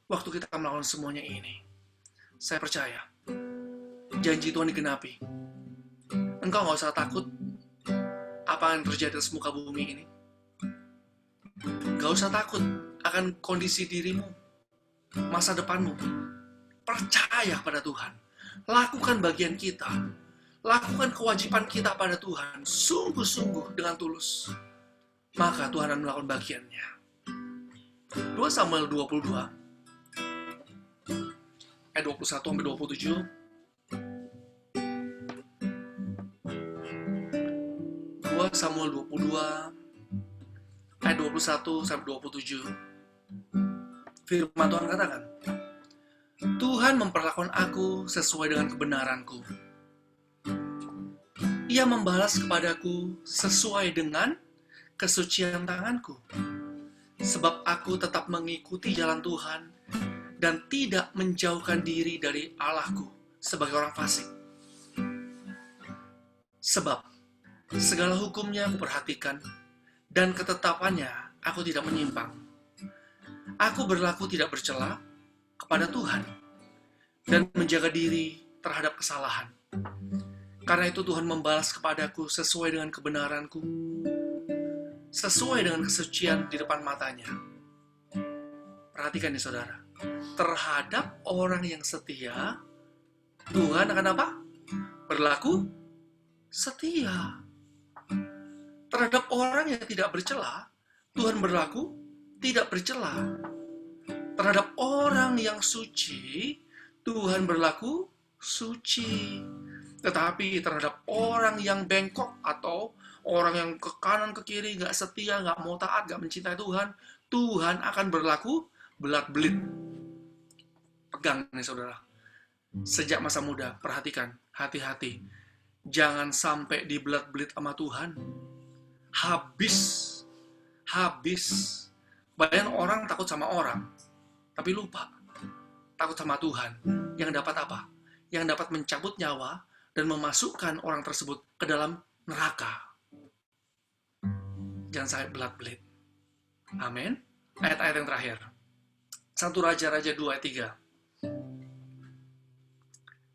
Waktu kita melakukan semuanya ini, saya percaya, janji Tuhan digenapi. Engkau nggak usah takut apa yang terjadi di muka bumi ini. Nggak usah takut akan kondisi dirimu, masa depanmu. Percaya pada Tuhan. Lakukan bagian kita. Lakukan kewajiban kita pada Tuhan. Sungguh-sungguh dengan tulus. Maka Tuhan akan melakukan bagiannya. 2 Samuel 22 ayat 21-27. 2 Samuel 22 ayat 21-27. Firman Tuhan katakan, Tuhan memperlakukan aku sesuai dengan kebenaranku. Ia membalas kepadaku sesuai dengan kesucian tanganku. Sebab aku tetap mengikuti jalan Tuhan dan tidak menjauhkan diri dari Allahku sebagai orang fasik. Sebab segala hukumnya aku perhatikan dan ketetapannya aku tidak menyimpang. Aku berlaku tidak bercela kepada Tuhan dan menjaga diri terhadap kesalahan. Karena itu Tuhan membalas kepadaku sesuai dengan kebenaranku, sesuai dengan kesucian di depan matanya. Perhatikan nih saudara, terhadap orang yang setia, Tuhan akan apa? Berlaku setia. Terhadap orang yang tidak bercela, Tuhan berlaku tidak bercela. Terhadap orang yang suci, Tuhan berlaku suci. Tetapi terhadap orang yang bengkok atau orang yang ke kanan ke kiri, gak setia, gak mau taat, gak mencintai Tuhan, Tuhan akan berlaku belat-belit. Pegang nih saudara. Sejak masa muda, perhatikan, hati-hati. Jangan sampai dibelat-belit sama Tuhan. Habis. Banyak orang takut sama orang, tapi lupa. Takut sama Tuhan. Yang dapat apa? Yang dapat mencabut nyawa dan memasukkan orang tersebut ke dalam neraka. Jangan sampai belat-belit. Amin. Ayat-ayat yang terakhir. 1 Raja-Raja 2 ayat 3.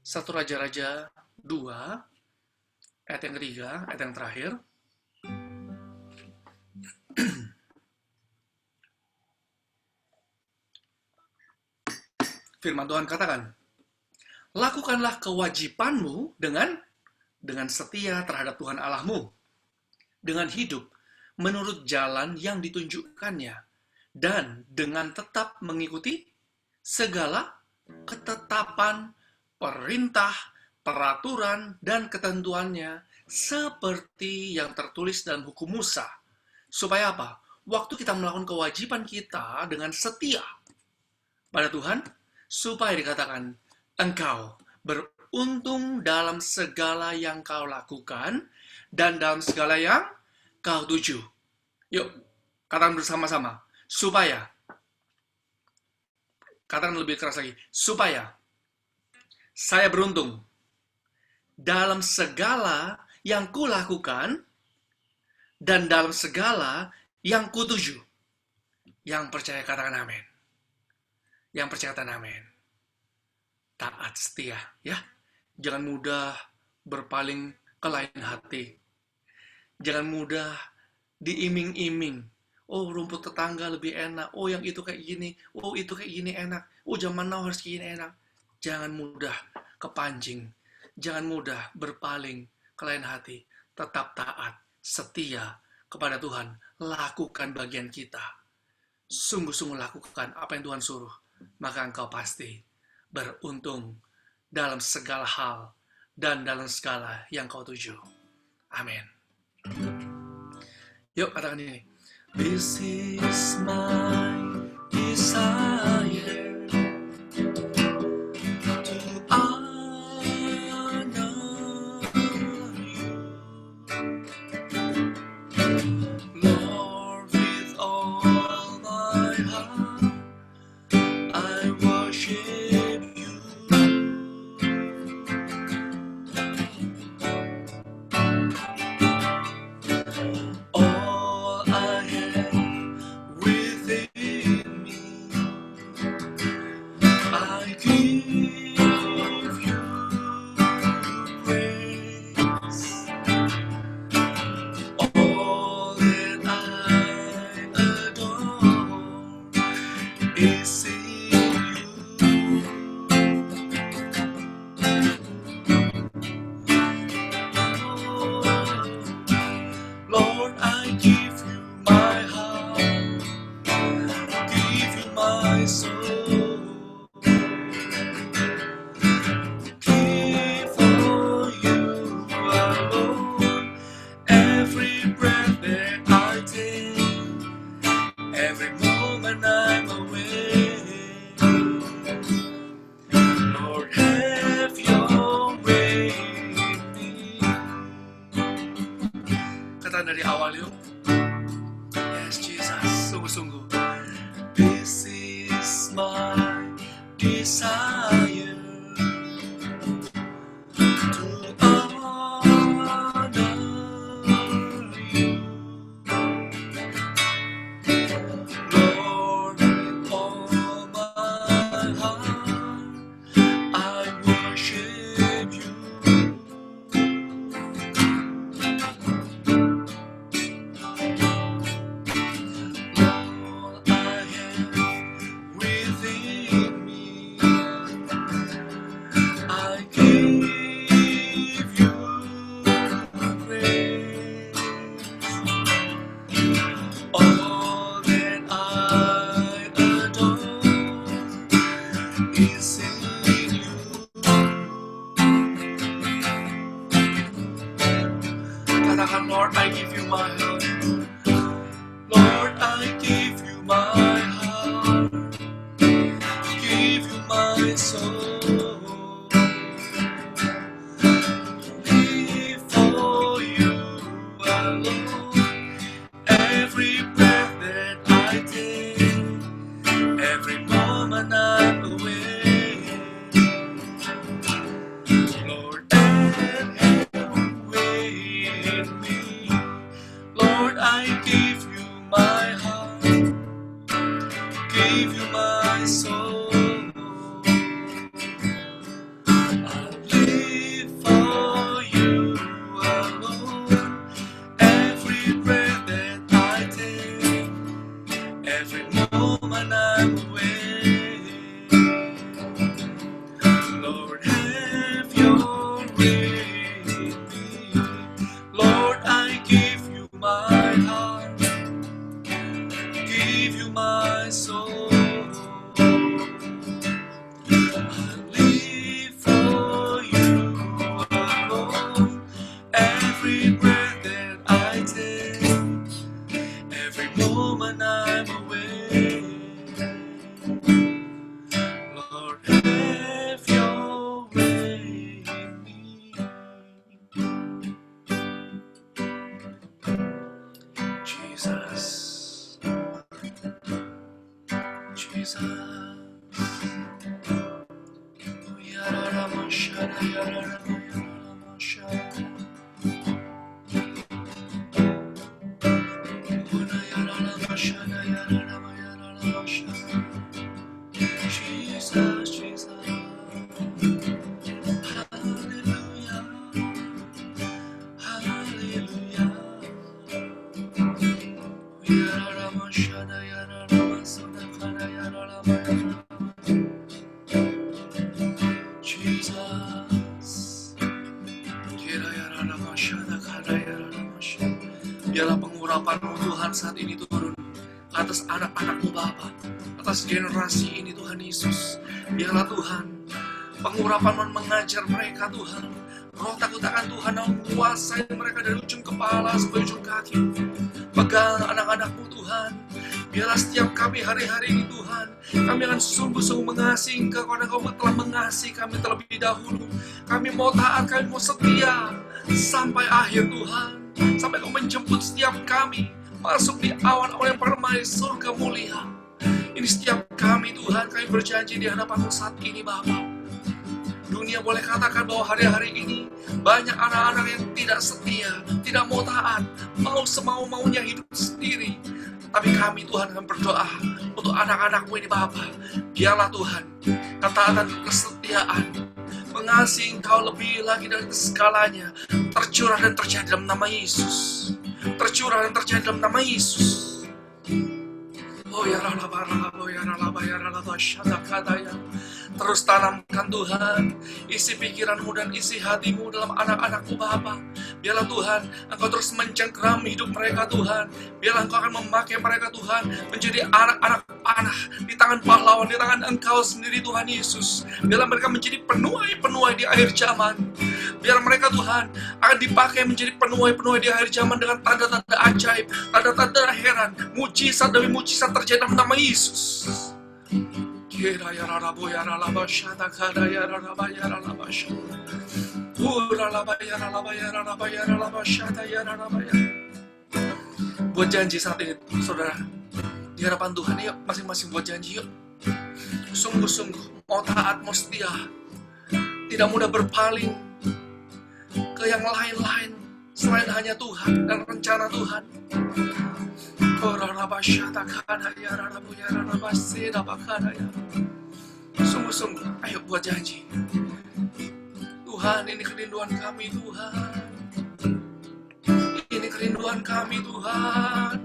1 Raja-Raja 2 ayat yang ketiga, ayat yang terakhir. Firman Tuhan katakan, lakukanlah kewajibanmu dengan setia terhadap Tuhan Allahmu, dengan hidup menurut jalan yang ditunjukkannya, dan dengan tetap mengikuti segala ketetapan, perintah, peraturan, dan ketentuannya seperti yang tertulis dalam hukum Musa. Supaya apa? Waktu kita melakukan kewajiban kita dengan setia pada Tuhan, supaya dikatakan, engkau beruntung dalam segala yang kau lakukan dan dalam segala yang kau tuju. Yuk, katakan bersama-sama. Supaya. Katakan lebih keras lagi. Supaya saya beruntung dalam segala yang kulakukan dan dalam segala yang kutuju. Yang percaya katakan amin. Yang percaya katakan amin. Taat setia, ya. Jangan mudah berpaling ke lain hati. Jangan mudah diiming-iming. Oh, rumput tetangga lebih enak. Oh, yang itu kayak gini. Oh, itu kayak gini enak. Oh, zaman now harus kayak gini enak. Jangan mudah kepancing. Jangan mudah berpaling ke lain hati. Tetap taat, setia kepada Tuhan. Lakukan bagian kita. Sungguh-sungguh lakukan apa yang Tuhan suruh. Maka engkau pasti beruntung dalam segala hal dan dalam segala yang kau tuju. Amin. Yuk, katakan ini. This is my desire to honor you, Lord, with all my heart. I worship you. All I have within me, I give you praise. All that I adore is in you. Lord, I give you my heart, give you my soul, give for you alone every breath that I take, every moment I'm awake. Lord, have your way in me. Kata dari awal yuk. Yes, Jesus. Sungguh-sungguh. This is my desire to honor you, Lord, with all my heart. I worship you. All I have within me, I give you praise. All that I adore is in you. Katakan, Lord, I give you my heart. Lord, I give you my heart, give you my soul, live for you alone. Every breath that I take, every moment I'm awake. Lord, have your way in me. Lord, I give you my heart, Jesus, Jesus. Hallelujah. Hallelujah. Jesus. Biarlah pengurapan-Mu Tuhan saat ini turun atas anak-anak-Mu Bapa, atas generasi ini Tuhan Yesus. Biarlah Tuhan pengurapan-Mu mengajar mereka Tuhan. Roh takut akan Tuhan yang menguasai mereka dari ujung kepala sampai ujung kaki. Pegang anak-anak-Mu Tuhan. Biarlah setiap kami hari-hari ini Tuhan, kami akan sungguh-sungguh mengasihi Engkau karena Kau telah mengasihi kami terlebih dahulu. Kami mau taat, kami mau setia sampai akhir Tuhan. Sampai Kau menjemput setiap kami masuk di awan-awan yang permai surga mulia. Ini setiap kami Tuhan, kami berjanji di hadapan-Mu saat ini Bapa. Dunia boleh katakan bahwa hari-hari ini banyak anak-anak yang tidak setia, tidak mau taat, mau semau-maunya hidup sendiri. Tapi kami Tuhan akan berdoa untuk anak-anak-Mu ini Bapa. Biarlah Tuhan ketaatan, kesetiaan, mengasihi Engkau lebih lagi dari segalanya tercurah dan terjadi dalam nama Yesus. Tercurah dan terjadi dalam nama Yesus. Oh ya ralaba, oh ya ralaba, ya ralaba, syadakadaya. Terus tanamkan Tuhan isi pikiran-Mu dan isi hati-Mu dalam anak-anak-Mu Bapa. Biarlah Tuhan Engkau terus mencengkeram hidup mereka Tuhan. Biarlah Engkau akan memakai mereka Tuhan menjadi anak-anak panah di tangan pahlawan, di tangan Engkau sendiri Tuhan Yesus. Biarlah mereka menjadi penuai-penuai di akhir zaman. Biar mereka Tuhan akan dipakai menjadi penuai-penuai di akhir zaman dengan tanda-tanda ajaib, tanda-tanda heran, mujizat demi mujizat terjadi dalam nama Yesus. Buat janji saat ini, saudara. Di hadapan Tuhan, yuk masing-masing buat janji yuk. Sungguh-sungguh mau taat, mau setia, tidak mudah berpaling ke yang lain-lain selain hanya Tuhan dan rencana Tuhan. Sungguh-sungguh, ayo buat janji. Tuhan, ini kerinduan kami Tuhan. Ini kerinduan kami Tuhan.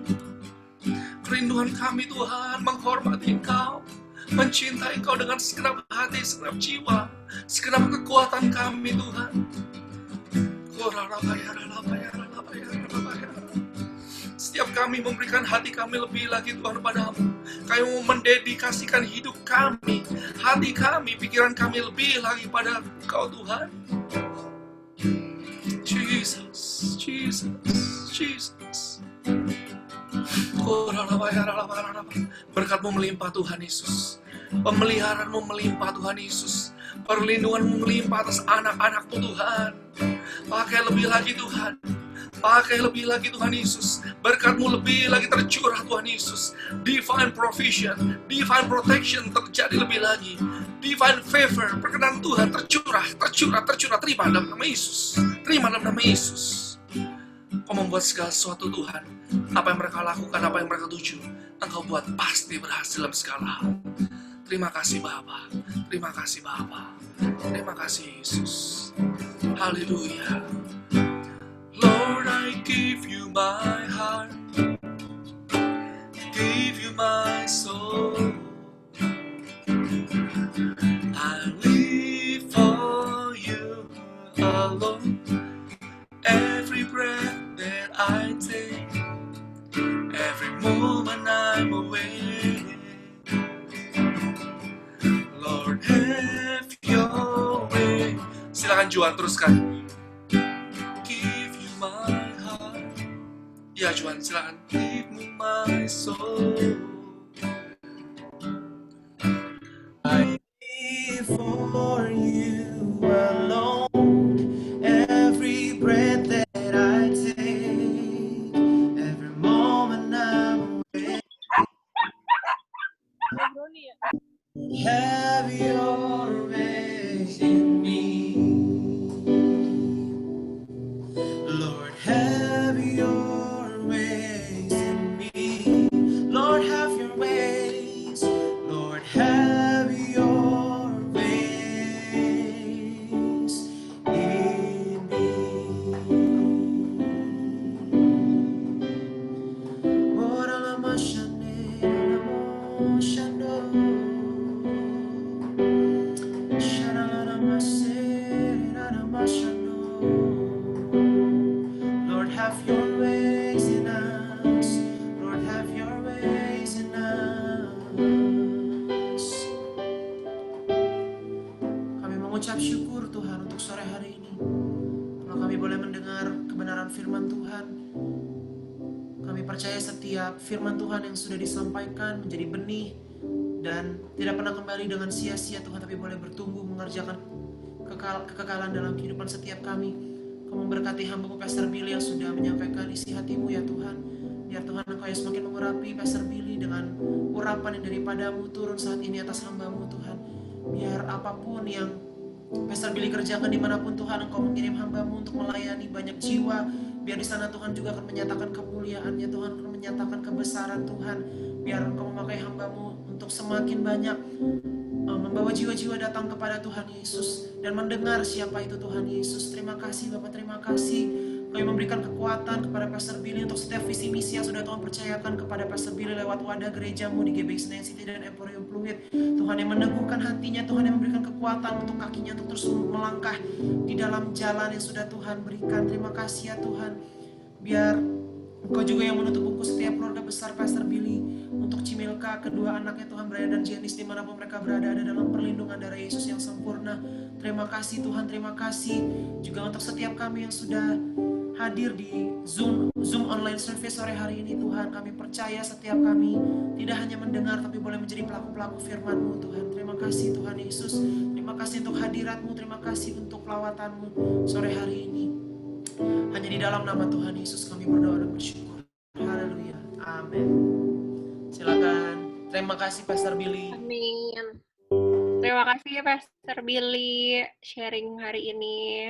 Kerinduan kami Tuhan, menghormati Engkau, mencintai Engkau dengan segenap hati, segenap jiwa, segenap kekuatan kami Tuhan. Setiap kami memberikan hati kami lebih lagi Tuhan padamu. Kami mau mendedikasikan hidup kami, hati kami, pikiran kami lebih lagi pada Engkau Tuhan. Jesus, Jesus, Jesus. Berkat-Mu melimpah Tuhan Yesus. Pemeliharaan-Mu melimpah Tuhan Yesus. Perlindungan-Mu melimpah atas anak-anak-Mu Tuhan. Pakai lebih lagi Tuhan. Pakai lebih lagi Tuhan Yesus. Berkat-Mu lebih lagi tercurah Tuhan Yesus. Divine provision, divine protection terjadi lebih lagi. Divine favor, perkenan Tuhan tercurah. Terima dalam nama Yesus. Terima dalam nama Yesus. Kau membuat segala sesuatu Tuhan. Apa yang mereka lakukan, apa yang mereka tuju, Engkau buat pasti berhasil dalam segala hal. Terima kasih Bapa. Terima kasih Bapa. Terima kasih Yesus. Haleluya. Lord, I give you my heart, give you my soul. I live for you alone. Every breath that I take, every moment I'm awake. Lord, have your way. Silakan Juan, teruskan. Give you my heart. Ya Juan, silakan. Give me my soul. I live for you alone. Every breath that I take, every moment I'm awake. Have your way in me. firman Tuhan. Kami percaya setiap firman Tuhan yang sudah disampaikan menjadi benih dan tidak pernah kembali dengan sia-sia Tuhan, tapi boleh bertumbuh mengerjakan kekekalan dalam kehidupan setiap kami. Kau memberkati hamba-Mu Pastor Billy yang sudah menyampaikan isi hati-Mu ya Tuhan. Biar Tuhan Engkau yang semakin mengurapi Pastor Billy dengan urapan yang daripada-Mu turun saat ini atas hamba-Mu Tuhan. Biar apapun yang Pastor Billy kerjakan dimanapun Tuhan, Engkau mengirim hamba-Mu untuk melayani banyak jiwa. Biar di sana Tuhan juga akan menyatakan kemuliaan-Nya, Tuhan akan menyatakan kebesaran Tuhan. Biar Engkau memakai hamba-Mu untuk semakin banyak membawa jiwa-jiwa datang kepada Tuhan Yesus dan mendengar siapa itu Tuhan Yesus. Terima kasih Bapak, terima kasih. Kami memberikan kekuatan kepada Pastor Billy untuk setiap visi misi yang sudah Tuhan percayakan kepada Pastor Billy lewat wadah gereja-Mu di GBI Senayan City dan Emporium Fluid. Tuhan yang meneguhkan hatinya, Tuhan yang memberikan kekuatan untuk kakinya untuk terus melangkah di dalam jalan yang sudah Tuhan berikan. Terima kasih ya Tuhan. Biar Engkau juga yang menutup buku setiap keluarga besar Pastor Billy. Untuk Cimilka, kedua anaknya Tuhan, Brian dan Janice, dimanapun mereka berada, ada dalam perlindungan darah Yesus yang sempurna. Terima kasih Tuhan, terima kasih juga untuk setiap kami yang sudah hadir di Zoom online service sore hari ini Tuhan. Kami percaya setiap kami tidak hanya mendengar, tapi boleh menjadi pelaku-pelaku firman-Mu Tuhan. Terima kasih Tuhan Yesus. Terima kasih untuk hadirat-Mu, terima kasih untuk lawatan-Mu sore hari ini. Hanya di dalam nama Tuhan Yesus kami berdoa dan bersyukur. Haleluya. Amin. Silakan. Terima kasih Pastor Billy. Amin. Terima kasih Pastor Billy sharing hari ini.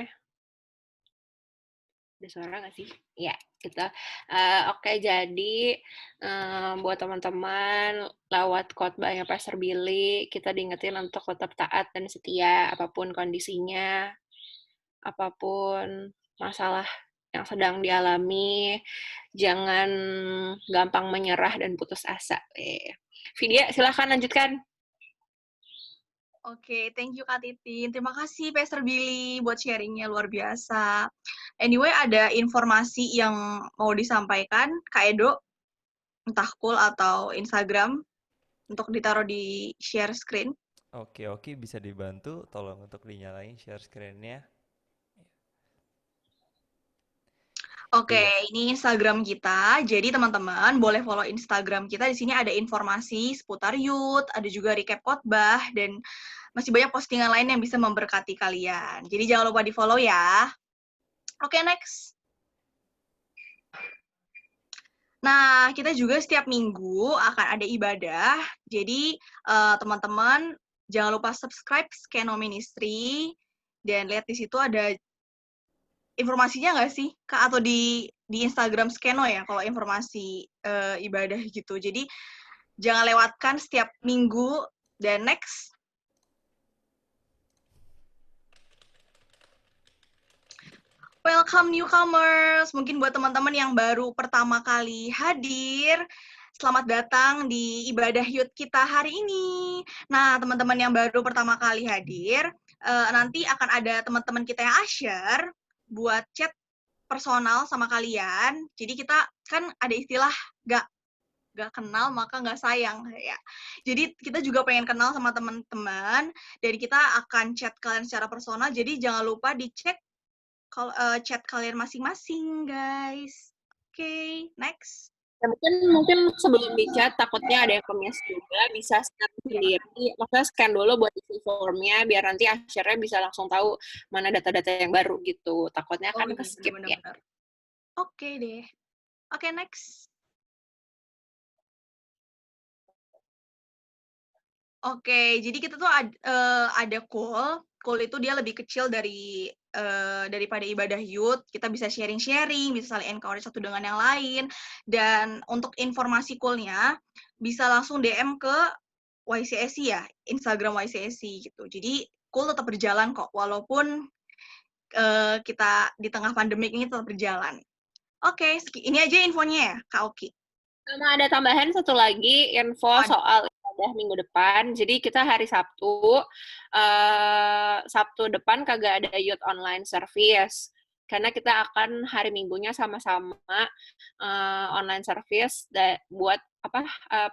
Ada suara nggak sih? Ya, kita. Oke, jadi buat teman-teman lewat khotbahnya Pastor Billy, kita diingetin untuk tetap taat dan setia apapun kondisinya, apapun masalah yang sedang dialami, jangan gampang menyerah dan putus asa. Vidya, silahkan lanjutkan. Oke, thank you Kak Titin. Terima kasih Pastor Billy buat sharingnya luar biasa. Anyway, ada informasi yang mau disampaikan, Kak Edo, entah cool atau Instagram, untuk ditaruh di share screen. Oke, bisa dibantu. Tolong untuk dinyalain share screen-nya. Oke, Iya. ini Instagram kita. Jadi teman-teman boleh follow Instagram kita. Di sini ada informasi seputar youth, ada juga recap khotbah, dan masih banyak postingan lain yang bisa memberkati kalian. Jadi jangan lupa di-follow ya. Oke, next. Nah, kita juga setiap minggu akan ada ibadah. Jadi teman-teman jangan lupa subscribe Skeno Ministry, dan lihat di situ ada informasinya nggak sih, Kak? Atau di Instagram Skeno ya, kalau informasi ibadah gitu. Jadi, jangan lewatkan setiap minggu. Dan next. Welcome newcomers. Mungkin buat teman-teman yang baru pertama kali hadir, selamat datang di ibadah youth kita hari ini. Nah, teman-teman yang baru pertama kali hadir, nanti akan ada teman-teman kita yang share buat chat personal sama kalian. Jadi kita kan ada istilah gak kenal maka gak sayang ya. Jadi kita juga pengen kenal sama teman-teman, dan kita akan chat kalian secara personal. Jadi jangan lupa dicek chat kalian masing-masing, guys. Oke, next. Ya, mungkin sebelum di-chat, takutnya ada yang ke-miss juga, bisa scan sendiri. Maksudnya scan dulu buat isi formnya, biar nanti akhirnya bisa langsung tahu mana data-data yang baru gitu. Takutnya kan ke-skip ya. Oke deh. Oke, next. Oke, jadi kita tuh ada call. Call itu dia lebih kecil daripada ibadah youth. Kita bisa sharing-sharing, bisa saling encourage satu dengan yang lain. Dan untuk informasi call-nya, bisa langsung DM ke YCSC ya, Instagram YCSC gitu. Jadi call tetap berjalan kok, walaupun kita di tengah pandemik ini tetap berjalan. Oke, ini aja infonya ya, Kak Oki. Sama ada tambahan satu lagi info soal ibadah minggu depan. Jadi kita hari Sabtu depan kagak ada youth online service. Karena kita akan hari Minggunya sama-sama online service buat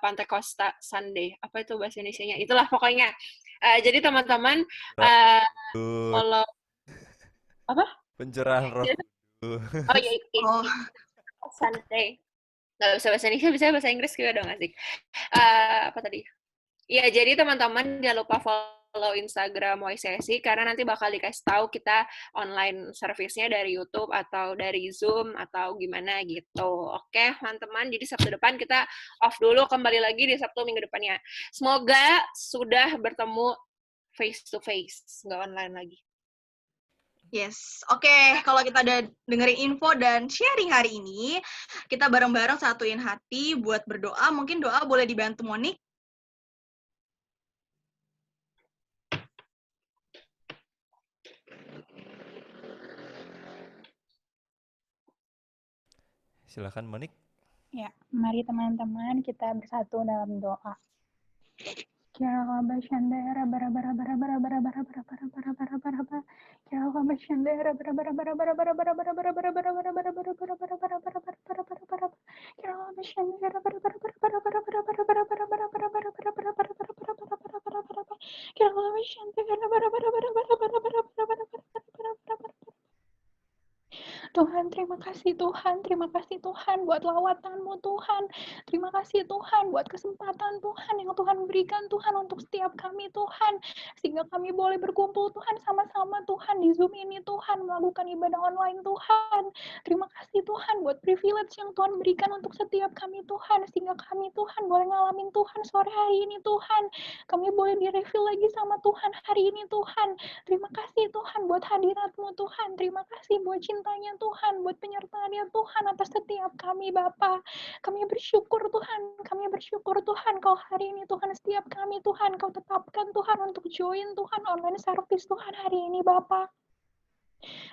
Pentecosta Sunday. Apa itu bahasa Indonesianya? Itulah pokoknya. Jadi teman-teman kalau apa? Pencerahan roh. Oh iya, Oh, Sunday. Nggak bisa bahasa Indonesia, bisa bahasa Inggris juga dong, asik. Apa tadi? Iya, jadi teman-teman jangan lupa follow Instagram YCSI karena nanti bakal dikasih tahu kita online service-nya dari YouTube atau dari Zoom atau gimana gitu. Oke, teman-teman. Jadi Sabtu depan kita off dulu, kembali lagi di Sabtu minggu depannya. Semoga sudah bertemu face to face, nggak online lagi. yes. Oke, kalau kita udah dengerin info dan sharing hari ini, kita bareng-bareng satuin hati buat berdoa. Mungkin doa boleh dibantu Monik. Silakan Monik. Ya, mari teman-teman kita bersatu dalam doa. Tuhan, terima kasih Tuhan buat lawatan-Mu Tuhan. Terima kasih Tuhan buat kesempatan Tuhan yang Tuhan berikan Tuhan untuk setiap kami Tuhan. Sehingga kami boleh berkumpul Tuhan sama-sama Tuhan di Zoom ini Tuhan melakukan ibadah online Tuhan. Terima kasih Tuhan buat privilege yang Tuhan berikan untuk setiap kami Tuhan. Sehingga kami Tuhan boleh ngalamin Tuhan sore hari ini Tuhan. Kami boleh di-refill lagi sama Tuhan hari ini Tuhan. Terima kasih Tuhan buat hadirat-Mu Tuhan. Terima kasih buat cintanya Tuhan, buat penyertaannya Tuhan atas setiap kami Bapa. Kami bersyukur Tuhan Kau hari ini Tuhan setiap kami Tuhan Kau tetapkan Tuhan untuk join Tuhan online service Tuhan hari ini Bapa.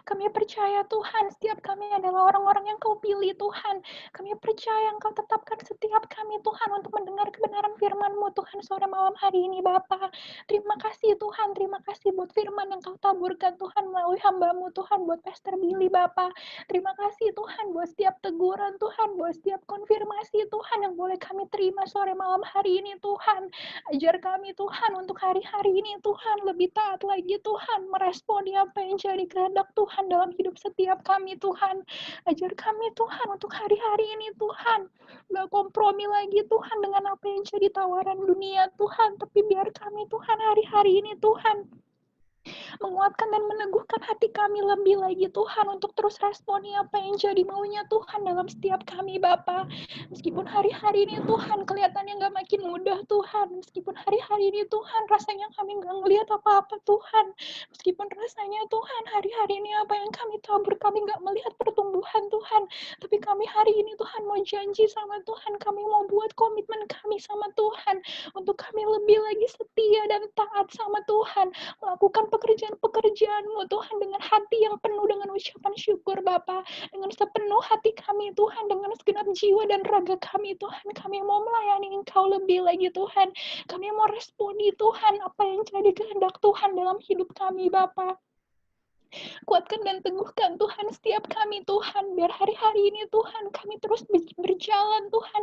Kami percaya Tuhan, setiap kami adalah orang-orang yang Kau pilih Tuhan. Kami percaya Engkau tetapkan setiap kami Tuhan untuk mendengar kebenaran firman-Mu Tuhan sore malam hari ini Bapa. Terima kasih Tuhan, terima kasih buat firman yang Kau taburkan Tuhan melalui hamba-Mu Tuhan buat Pastor Billy Bapa. Terima kasih Tuhan buat setiap teguran Tuhan, buat setiap konfirmasi Tuhan yang boleh kami terima sore malam hari ini Tuhan. Ajar kami Tuhan untuk hari-hari ini Tuhan lebih taat lagi Tuhan meresponi apa yang jadi kehendak Tuhan dalam hidup setiap kami Tuhan. Ajar kami Tuhan untuk hari-hari ini Tuhan gak kompromi lagi Tuhan dengan apa yang jadi tawaran dunia Tuhan, tapi biar kami Tuhan hari-hari ini Tuhan menguatkan dan meneguhkan hati kami lebih lagi Tuhan untuk terus responi apa yang jadi maunya Tuhan dalam setiap kami Bapa. Meskipun hari-hari ini Tuhan kelihatannya gak makin mudah Tuhan, meskipun hari-hari ini Tuhan rasanya kami gak ngelihat apa-apa Tuhan, meskipun rasanya Tuhan hari-hari ini apa yang kami tabur kami gak melihat pertumbuhan Tuhan, tapi kami hari ini Tuhan mau janji sama Tuhan, kami mau buat komitmen kami sama Tuhan untuk kami lebih lagi setia dan taat sama Tuhan, melakukan pekerjaan-pekerjaan-Mu Tuhan dengan hati yang penuh dengan ucapan syukur Bapa, dengan sepenuh hati kami Tuhan, dengan segenap jiwa dan raga kami Tuhan, kami mau melayani Engkau lebih lagi Tuhan, kami mau responi Tuhan apa yang jadi kehendak Tuhan dalam hidup kami Bapa. Kuatkan dan teguhkan Tuhan setiap kami Tuhan, biar hari-hari ini Tuhan kami terus berjalan Tuhan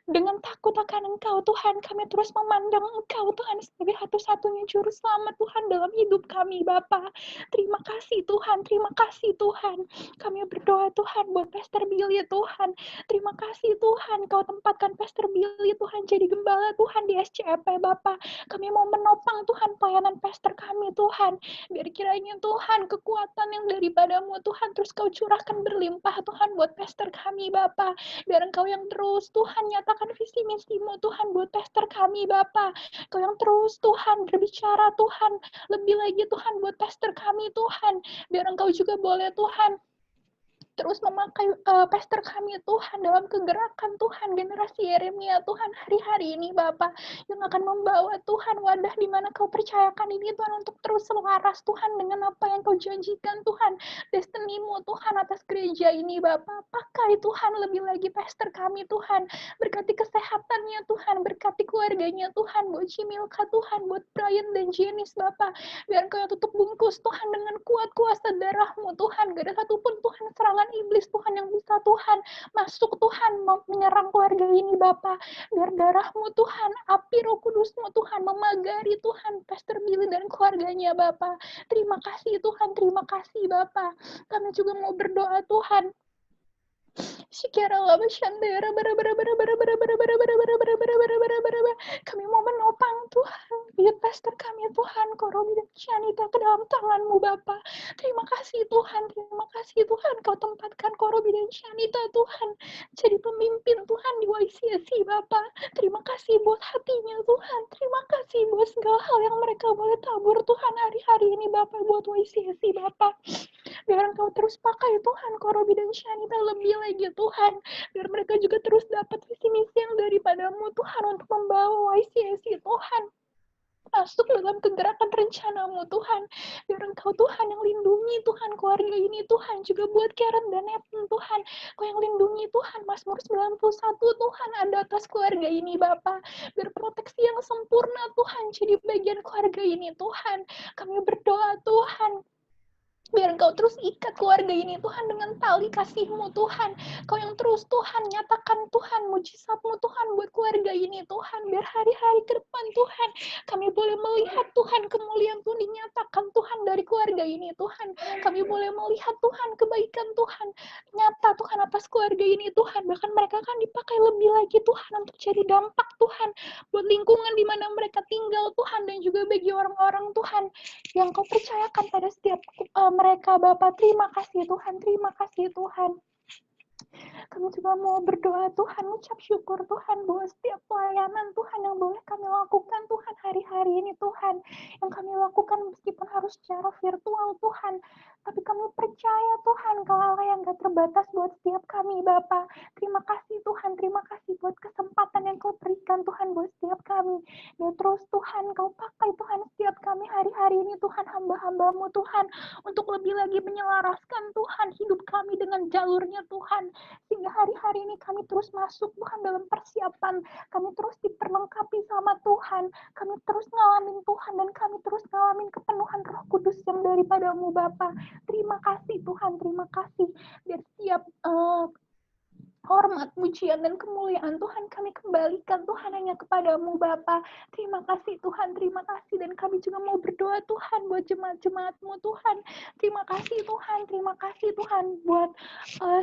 dengan takut akan Engkau Tuhan, kami terus memandang Engkau Tuhan sebagai satu-satunya juru selamat Tuhan dalam hidup kami Bapa. Terima kasih Tuhan, terima kasih Tuhan. Kami berdoa Tuhan buat Pastor Billy Tuhan. Terima kasih Tuhan, Kau tempatkan Pastor Billy Tuhan jadi gembala Tuhan di SCP Bapa. Kami mau menopang Tuhan pelayanan pastor kami Tuhan. Biar kiranya Tuhan kekuatan yang daripada-Mu Tuhan terus Kau curahkan berlimpah Tuhan buat pastor kami Bapa. Biar Engkau yang terus Tuhan nyatakan visi misi-Mu Tuhan buat pastor kami Bapa. Kau yang terus Tuhan berbicara Tuhan lebih lagi Tuhan buat pastor kami Tuhan. Biar Engkau juga boleh Tuhan terus memakai pastor kami Tuhan dalam kegerakan Tuhan generasi Yeremia Tuhan hari-hari ini Bapa, yang akan membawa Tuhan wadah di mana Kau percayakan ini Tuhan untuk terus selaras Tuhan dengan apa yang Kau janjikan Tuhan, destiny-Mu Tuhan atas gereja ini Bapa. Pakai Tuhan lebih lagi pastor kami Tuhan, berkati kesehatannya Tuhan, berkati keluarganya Tuhan, buat Cimilka Tuhan, buat Brian dan Janice Bapa, biar Kau yang tutup bungkus Tuhan dengan kuat kuasa darah-Mu Tuhan, gak ada satupun Tuhan serangan iblis Tuhan yang bisa Tuhan masuk Tuhan menyerang keluarga ini Bapa. Biar darah-Mu Tuhan, api Roh Kudus-Mu Tuhan memagari Tuhan Pastor Billy dan keluarganya Bapa. Terima kasih Tuhan, terima kasih Bapa. Kami juga mau berdoa Tuhan. Kami mau menopang Tuhan, biar pastor kami Tuhan, Korobi dan Shanita ke dalam tangan-Mu Bapa. Terima kasih Tuhan, Kau tempatkan Korobi dan Shanita Tuhan jadi pemimpin Tuhan di YCSC Bapa. Terima kasih buat hatinya Tuhan, terima kasih buat segala hal yang mereka boleh tabur Tuhan hari-hari ini Bapa buat YCSC Bapa. Biar Engkau terus pakai Tuhan Korobi dan Shanita lebih lagi Tuhan. Biar mereka juga terus dapat visi misi yang daripada-Mu Tuhan untuk membawa YCSC Tuhan masuk dalam kegerakan rencana-Mu Tuhan. Biar Engkau Tuhan yang lindungi Tuhan keluarga ini Tuhan. Juga buat Karen dan Nathan Tuhan. Kau yang lindungi Tuhan. Mazmur 91 Tuhan ada atas keluarga ini Bapa. Biar proteksi yang sempurna Tuhan jadi bagian keluarga ini Tuhan. Kami berdoa Tuhan. Biar Engkau terus ikat keluarga ini Tuhan dengan tali kasih-Mu Tuhan. Kau yang terus Tuhan nyatakan Tuhan mujizat-Mu Tuhan buat keluarga ini Tuhan. Biar hari-hari ke depan Tuhan kami boleh melihat Tuhan kemuliaan Tuhan dinyatakan Tuhan dari keluarga ini Tuhan. Kami boleh melihat Tuhan kebaikan Tuhan nyata Tuhan atas keluarga ini Tuhan. Bahkan mereka akan dipakai lebih lagi Tuhan untuk jadi dampak Tuhan buat lingkungan di mana mereka tinggal Tuhan dan juga bagi orang-orang Tuhan yang Kau percayakan pada setiap mereka Bapa. Terima kasih Tuhan, terima kasih Tuhan. Kami juga mau berdoa Tuhan, ucap syukur Tuhan bahwa setiap pelayanan Tuhan yang boleh kami lakukan Tuhan hari-hari ini Tuhan, yang kami lakukan meskipun harus secara virtual Tuhan, tapi kami percaya Tuhan Kau Allah yang gak terbatas buat setiap kami Bapa. Terima kasih Tuhan, terima kasih buat kesempatan yang Kau berikan Tuhan buat setiap kami. Ya terus Tuhan Kau pakai Tuhan setiap kami hari-hari ini Tuhan, hamba-hamba-Mu Tuhan, untuk lebih lagi menyelaraskan Tuhan hidup kami dengan jalurnya Tuhan. Sehingga hari-hari ini kami terus masuk Tuhan dalam persiapan, kami terus diperlengkapi sama Tuhan, kami terus ngalamin Tuhan, dan kami terus ngalamin kepenuhan Roh Kudus yang daripada-Mu Bapa. Terima kasih Tuhan, terima kasih. Biar setiap hormat, pujian, dan kemuliaan Tuhan kami kembalikan Tuhan hanya kepada-Mu Bapa. Terima kasih Tuhan, terima kasih. Dan kami juga mau berdoa Tuhan buat jemaat-jemaat-Mu Tuhan. Terima kasih Tuhan buat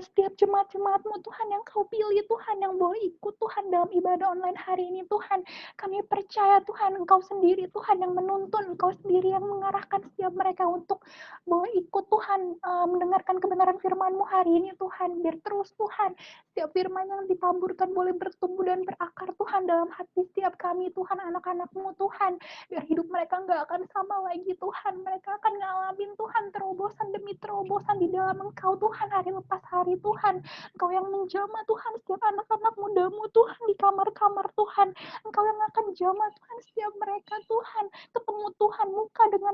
setiap jemaat-jemaat-Mu Tuhan yang Kau pilih Tuhan, yang boleh ikut Tuhan dalam ibadah online hari ini Tuhan. Kami percaya Tuhan Engkau sendiri Tuhan yang menuntun, Engkau sendiri yang mengarahkan setiap mereka untuk boleh ikut Tuhan mendengarkan kebenaran firman-Mu hari ini Tuhan. Biar terus Tuhan setiap firman yang ditaburkan boleh bertumbuh dan berakar Tuhan dalam hati setiap kami Tuhan, anak-anak-Mu Tuhan. Biar hidup mereka nggak akan sama lagi Tuhan. Mereka akan ngalamin Tuhan terobosan demi terobosan di dalam Engkau Tuhan hari lepas hari Tuhan. Engkau yang menjamah Tuhan setiap anak-anak muda-Mu Tuhan di kamar-kamar Tuhan. Engkau yang akan jamah Tuhan setiap mereka Tuhan. Ketemu Tuhan muka dengan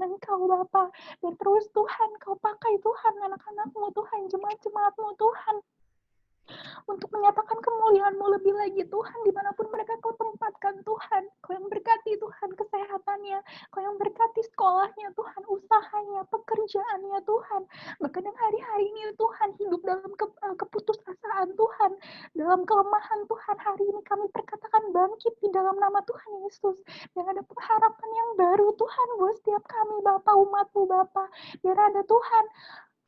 Engkau Bapa. Dan terus Tuhan Kau pakai Tuhan anak-anak-Mu Tuhan, jemaat-jemaat-Mu Tuhan, untuk menyatakan kemuliaan-Mu lebih lagi Tuhan, dimanapun mereka Kau tempatkan Tuhan. Kau yang berkati Tuhan kesehatannya, Kau yang berkati sekolahnya Tuhan, usahanya, pekerjaannya Tuhan. Bahkan yang hari-hari ini Tuhan hidup dalam keputusasaan Tuhan, dalam kelemahan Tuhan, hari ini kami perkatakan bangkit di dalam nama Tuhan Yesus. Dan ada pengharapan yang baru Tuhan buat setiap kami Bapa, umat-Mu Bapa. Biar ada Tuhan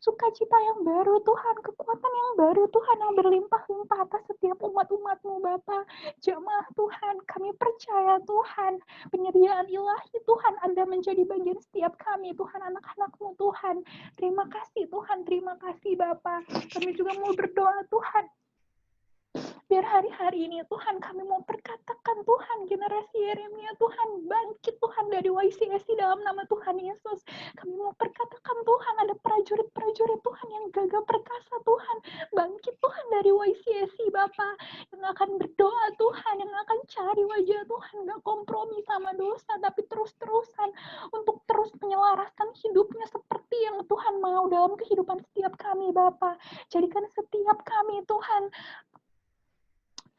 sukacita yang baru Tuhan, kekuatan yang baru Tuhan yang berlimpah-limpah atas setiap umat-umat-Mu Bapa. Jemaah Tuhan, kami percaya Tuhan, penyediaan ilahi Tuhan ada menjadi bagian setiap kami Tuhan, anak-anak-Mu Tuhan. Terima kasih Tuhan, terima kasih Bapa. Kami juga mau berdoa Tuhan, biar hari-hari ini Tuhan kami mau perkatakan Tuhan, generasi Yeremia Tuhan bangkit Tuhan dari YCSC dalam nama Tuhan Yesus. Kami mau perkatakan Tuhan, ada prajurit-prajurit Tuhan yang gagah perkasa Tuhan bangkit Tuhan dari YCSC Bapa, yang akan berdoa Tuhan, yang akan cari wajah Tuhan, gak kompromi sama dosa tapi terus-terusan untuk terus menyelaraskan hidupnya seperti yang Tuhan mau dalam kehidupan setiap kami Bapa. Jadikan setiap kami Tuhan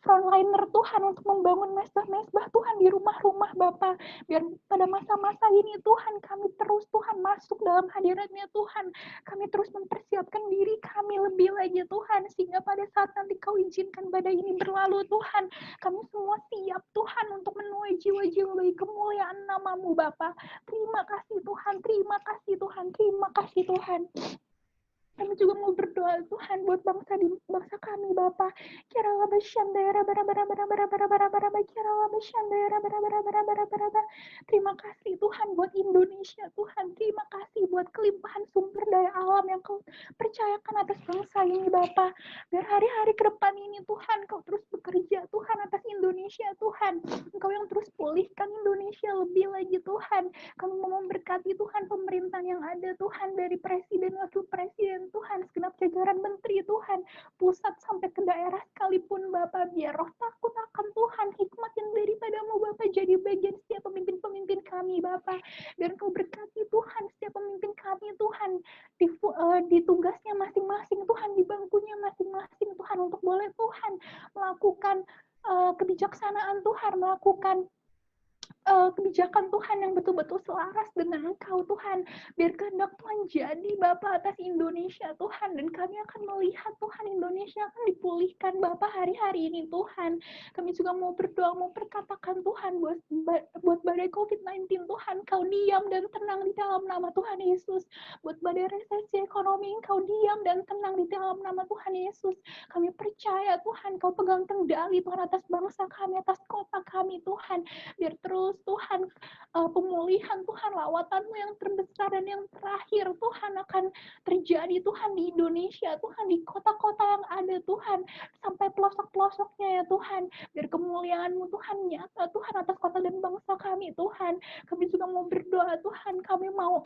frontliner Tuhan untuk membangun mesbah-mesbah Tuhan di rumah-rumah Bapa. Biar pada masa-masa ini Tuhan kami terus Tuhan masuk dalam hadirat-Nya Tuhan. Kami terus mempersiapkan diri kami lebih lagi Tuhan, sehingga pada saat nanti Kau izinkan badai ini berlalu Tuhan, kami semua siap Tuhan untuk menuai jiwa-jiwa bagi kemuliaan nama-Mu Bapa. Terima kasih Tuhan, terima kasih Tuhan, terima kasih Tuhan. Kami juga mau berdoa Tuhan buat bangsa kami Bapa. Kirala bashandera bara bara bara bara bara bara bara bara kirala bashandera bara bara bara bara bara bara. Terima kasih Tuhan buat Indonesia Tuhan. Terima kasih buat kelimpahan sumber daya alam yang Kau percayakan atas bangsa ini Bapa. Biar hari-hari ke depan ini Tuhan Kau terus bekerja Tuhan atas Indonesia Tuhan. Engkau yang terus pulihkan Indonesia lebih lagi Tuhan. Kami mau memberkati Tuhan pemerintahan yang ada Tuhan, dari presiden, wakil presiden Tuhan, segenap jajaran menteri Tuhan, pusat sampai ke daerah sekalipun Bapak, biar roh takut akan Tuhan, hikmat yang daripadamu Bapak jadi bagian setiap pemimpin-pemimpin kami Bapak. Biar Kau berkati Tuhan setiap pemimpin kami Tuhan, di tugasnya masing-masing Tuhan, di bangkunya masing-masing Tuhan, untuk boleh Tuhan melakukan kebijaksanaan Tuhan, melakukan kebijakan Tuhan yang betul-betul selaras dengan Engkau Tuhan. Biar kehendak Tuhan jadi Bapa atas Indonesia Tuhan, dan kami akan melihat Tuhan Indonesia akan dipulihkan Bapa hari-hari ini Tuhan. Kami juga mau berdoa, mau perkatakan Tuhan buat badai COVID-19 Tuhan, Kau diam dan tenang di dalam nama Tuhan Yesus. Buat badai resesi ekonomi, Kau diam dan tenang di dalam nama Tuhan Yesus. Kami percaya Tuhan Kau pegang kendali Tuhan atas bangsa kami, atas kota kami Tuhan. Biar terus Tuhan pemulihan Tuhan, lawatan-Mu yang terbesar dan yang terakhir Tuhan akan terjadi Tuhan di Indonesia Tuhan, di kota-kota yang ada Tuhan, sampai pelosok-pelosoknya ya Tuhan. Biar kemuliaan-Mu Tuhan nyata Tuhan atas kota dan bangsa kami Tuhan. Kami juga mau berdoa Tuhan, kami mau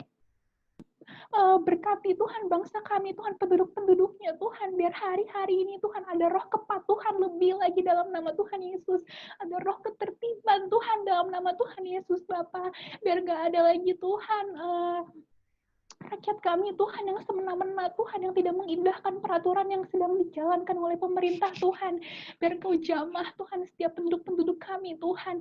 berkati Tuhan bangsa kami Tuhan, penduduk-penduduknya Tuhan, biar hari-hari ini Tuhan ada roh kepatuhan lebih lagi dalam nama Tuhan Yesus, ada roh ketertiban Tuhan dalam nama Tuhan Yesus Bapa. Biar gak ada lagi Tuhan rakyat kami Tuhan yang semena-mena Tuhan, yang tidak mengindahkan peraturan yang sedang dijalankan oleh pemerintah Tuhan. Biar Kau jamah Tuhan setiap penduduk-penduduk kami Tuhan,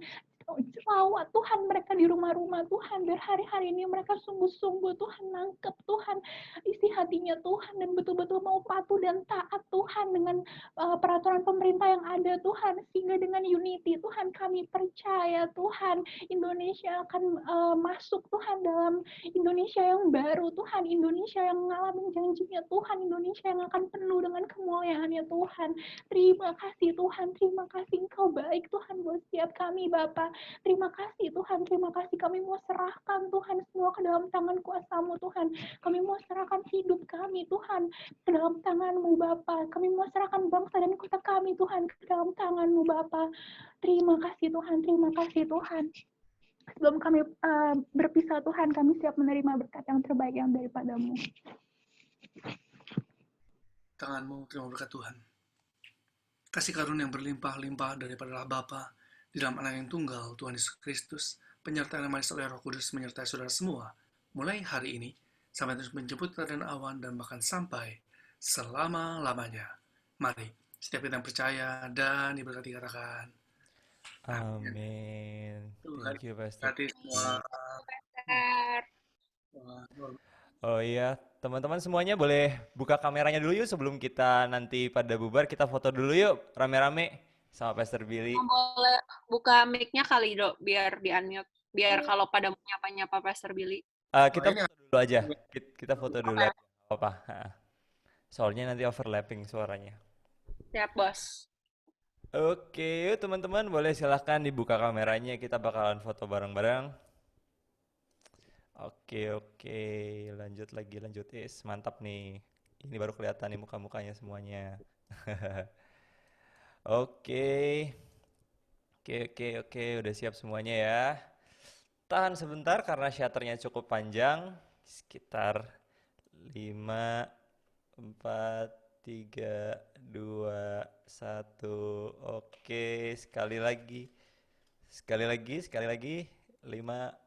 lawat Tuhan mereka di rumah-rumah Tuhan, biar hari-hari ini mereka sungguh-sungguh Tuhan nangkep Tuhan isi hatinya Tuhan, dan betul-betul mau patuh dan taat Tuhan dengan peraturan pemerintah yang ada Tuhan, sehingga dengan unity Tuhan kami percaya Tuhan Indonesia akan masuk Tuhan dalam Indonesia yang baru Tuhan, Indonesia yang mengalami janjinya Tuhan, Indonesia yang akan penuh dengan kemuliaan-Nya Tuhan. Terima kasih Tuhan, terima kasih Engkau baik Tuhan buat setiap kami Bapa. Terima kasih Tuhan, terima kasih. Kami mau serahkan Tuhan semua ke dalam tangan kuasa-Mu Tuhan. Kami mau serahkan hidup kami Tuhan ke dalam tangan-Mu Bapa. Kami mau serahkan bangsa dan kota kami Tuhan ke dalam tangan-Mu Bapa. Terima kasih Tuhan, terima kasih Tuhan. Sebelum kami berpisah Tuhan, kami siap menerima berkat yang terbaik yang daripada-Mu. Tangan-Mu, terima berkat Tuhan. Kasih karunia yang berlimpah-limpah daripada Allah Bapa, di dalam Anak yang tunggal, Tuhan Yesus Kristus, penyertaan yang manis oleh Roh Kudus menyertai saudara semua, mulai hari ini, sampai terus menjemput keadaan awan dan bahkan sampai selama-lamanya. Mari, setiap kita yang percaya dan diberkati katakan. Amin. Thank you, Pastor. Berkati semua. Oh iya, teman-teman semuanya boleh buka kameranya dulu yuk sebelum kita nanti pada bubar, kita foto dulu yuk rame-rame sama Pastor Billy. Boleh buka mic-nya kali Dok, biar di-unmute. Biar kalau pada mau nyapa-nyapa Pastor Billy. Kita foto dulu aja. Kita foto dulu aja. Apa? Soalnya nanti overlapping suaranya. Siap, Bos. Oke, yuk teman-teman boleh silahkan dibuka kameranya. Kita bakalan foto bareng-bareng. Oke, lanjut lagi, mantap nih. Ini baru kelihatan nih muka-mukanya semuanya. Oke, udah siap semuanya ya. Tahan sebentar karena shutternya cukup panjang, sekitar 5, 4, 3, 2, 1. Oke, sekali lagi. 5,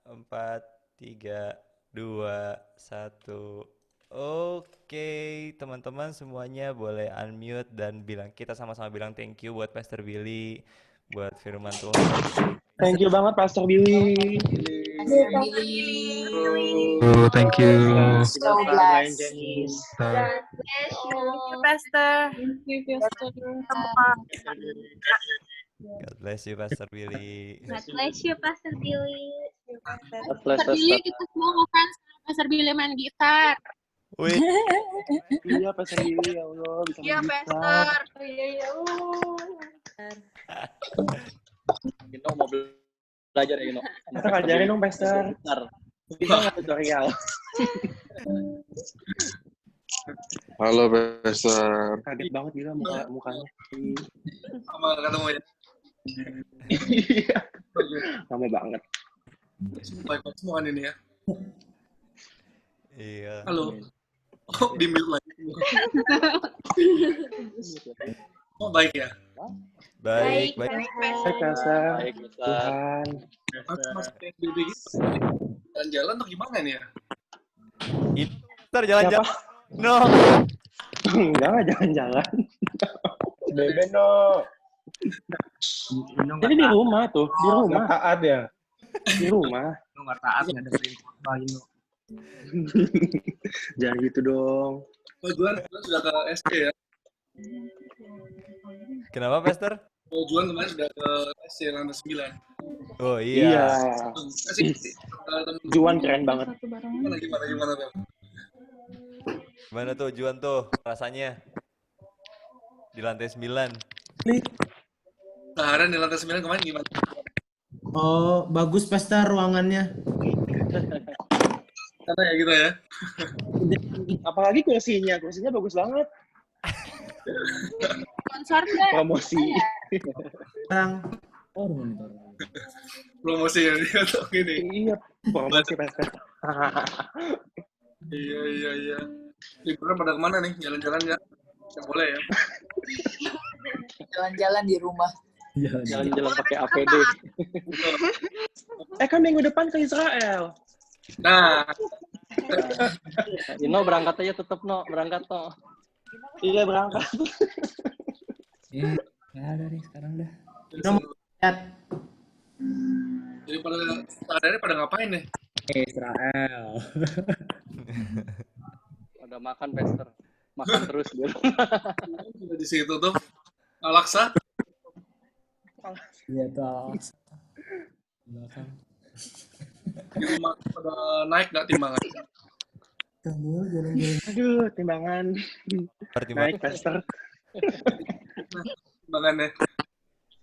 4, 3, 2, 1. Oke, teman-teman semuanya boleh unmute dan kita sama-sama bilang thank you buat Pastor Billy, buat firman Tuhan. Thank you banget Pastor Billy. Oh, thank you. Kita Brian Janice. God bless you. Pastor. Thank you, Pastor. God bless you, Pastor Billy. God bless you, Pastor Billy. God bless Pastor Billy, Pastor. kita semua ngefans sama Pastor Billy main gitar. Wih, Iya Pastor Billy, ya Allah bisa Iya, main gitar. Pastor. Oh iya iya. Gino mau belajar ya Gino. Kita ngajarin dong Pastor. Gitar. Bisa nggak tutorial? Halo, Pastor. Kaget banget gila mukanya. Sama ketemu ya. Iya. Lama banget. Baik semua kan ini ya. iya. Halo. Oh, di mute lagi. Oh, baik ya. Baik. Baik Pastor. Baik, Pastor. Tuhan. Masih PSBB gitu. Jalan-jalan atau gimana nih ya? Ini Pastor jalan-jalan. No. Enggak jalan-jalan. Bebe no. Jadi di rumah tuh, di rumah. Taat ya. Di rumah. Lu nggak taat nggak ada perintah Ino. Jangan gitu dong. Oh, Juan sudah ke SD ya? Kenapa, Pastor? Oh, Juan kemarin sudah ke SD lantai 9. Oh Iya. Asik. Juan keren banget. Gimana tuh? Gimana tuh Juan tuh rasanya? Di lantai 9. Seharian di lantai 9 kemarin gimana? Oh, bagus Pastor ruangannya. Karena ya gitu ya. Apalagi kursinya bagus banget. Sponsor nggak? Promosi. Sekarang Promosi ya atau gini. Iya, promosi Pastor. Iya. Liburan pada kemana nih? Jalan-jalan nggak? Nggak boleh ya. Jalan-jalan di rumah. Jalan-jalan pakai APD. Kan minggu depan ke Israel. Nah, Gino berangkat aja tetep no, berangkat no. Iya berangkat. Nggak ada nih sekarang dah. lihat jadi pada ngapain nih? Israel. Udah makan Pastor. Makan terus dia. Udah di situ tuh. Al-Aqsa. Iya tuh. Belakang. Di rumah pada naik nggak timbangan? Aduh, timbangan. Pertimbangan. Naik Pastor. Timbangannya.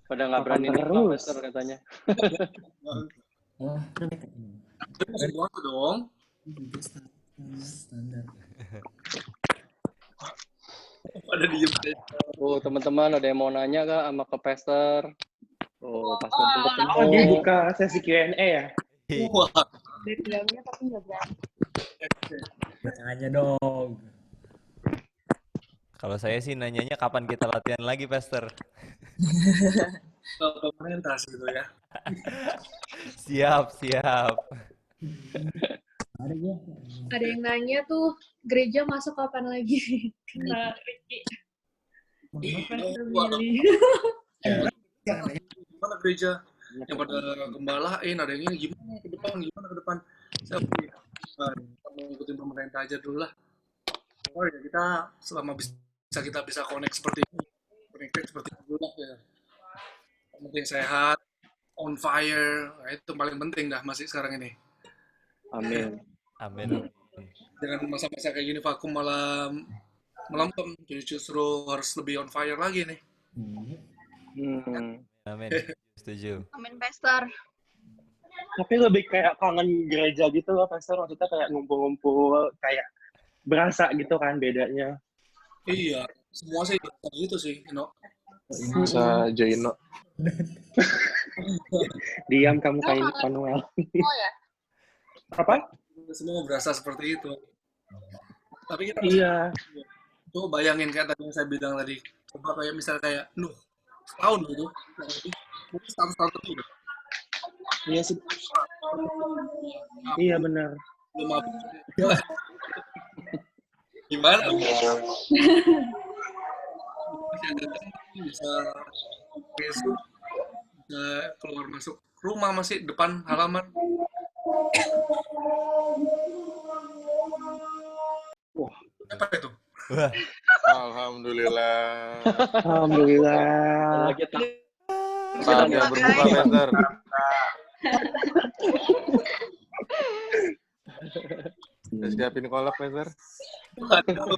Pada nggak berani Makan nih terus. Pastor katanya. Oh, Itu masih puasa dong. standar. Pada diem deh. Oh teman-teman ada yang mau nanya kak sama ke Pastor? Oh pas mumpung ketemu. Oh, dia buka sesi Q&A ya? Wah. Dari dalamnya tapi nggak berani. Tanya dong. Kalau saya sih nanyanya kapan kita latihan lagi, Pastor? Ke pemerintah gitu ya. Siap. Ada ya. Ada yang nanya tuh gereja masuk kapan lagi? Kena Ricky. Gimana gereja? Yang pada gembalain, ada yang ini gimana ke depan? Saya mengikuti pemerintah aja dulu lah. Oh ya kita selama kita bisa connect seperti ini, dulu lah ya. Yang penting sehat, on fire, nah, itu paling penting dah masih sekarang ini. Amin. Jangan masa-masa kayak gini vakum malah melempem, jadi justru harus lebih on fire lagi nih. Amin. Setuju. Amin, Pastor. Tapi lebih kayak kangen gereja gitu loh, Pastor. Maksudnya kayak ngumpul-ngumpul, kayak berasa gitu kan bedanya. Iya, semua sih gitu sih, Bisa Jaino. Diam kamu kayak Manuel. Oh ya. Apa? Semua berasa seperti itu. Tapi kita Iya. tuh bayangin kayak tadi yang saya bilang tadi, coba kayak misalnya kayak setahun gitu, mungkin setahun lebih. Iya sih. Iya benar. Belum apa. Gimana? Masih ada teman, bisa besok, bisa keluar masuk rumah masih depan halaman. Wah, Apa itu? Wah, alhamdulillah. Alhamdulillah. Lagi tak. Saatnya berbuka, Pastor. Udah siapin kolak, Pastor. Waduh.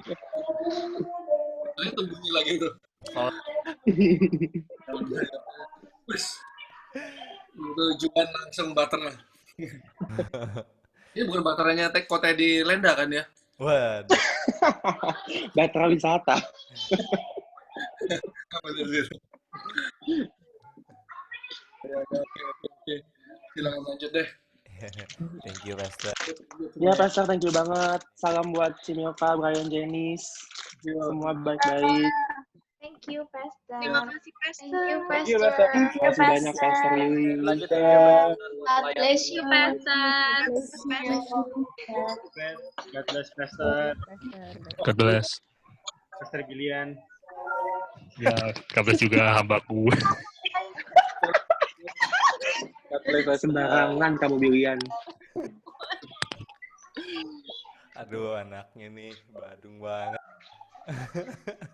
Itu bunyi lagi itu. Wis. Itu Juan langsung butter. Ini bukan butternya Kote di Lenda kan ya? waduh. Batra wisata. Apa itu? Oke. Silakan lanjut deh. Thank you, Pastor. Ya, Pastor, thank you banget. Salam buat Cimioka, Brian, Jenis. Semua baik-baik. Thank you, Pastor. Terima kasih, Pastor. Thank you, Pastor. Terima kasih banyak, Pastor Lily. Lanjut ya. God bless you, Pastor. God bless Pastor. God bless. Pastor Gillian. Ya, God bless juga hambaku. Sembarangan kamu, Bilian. Aduh, anaknya nih Badung banget.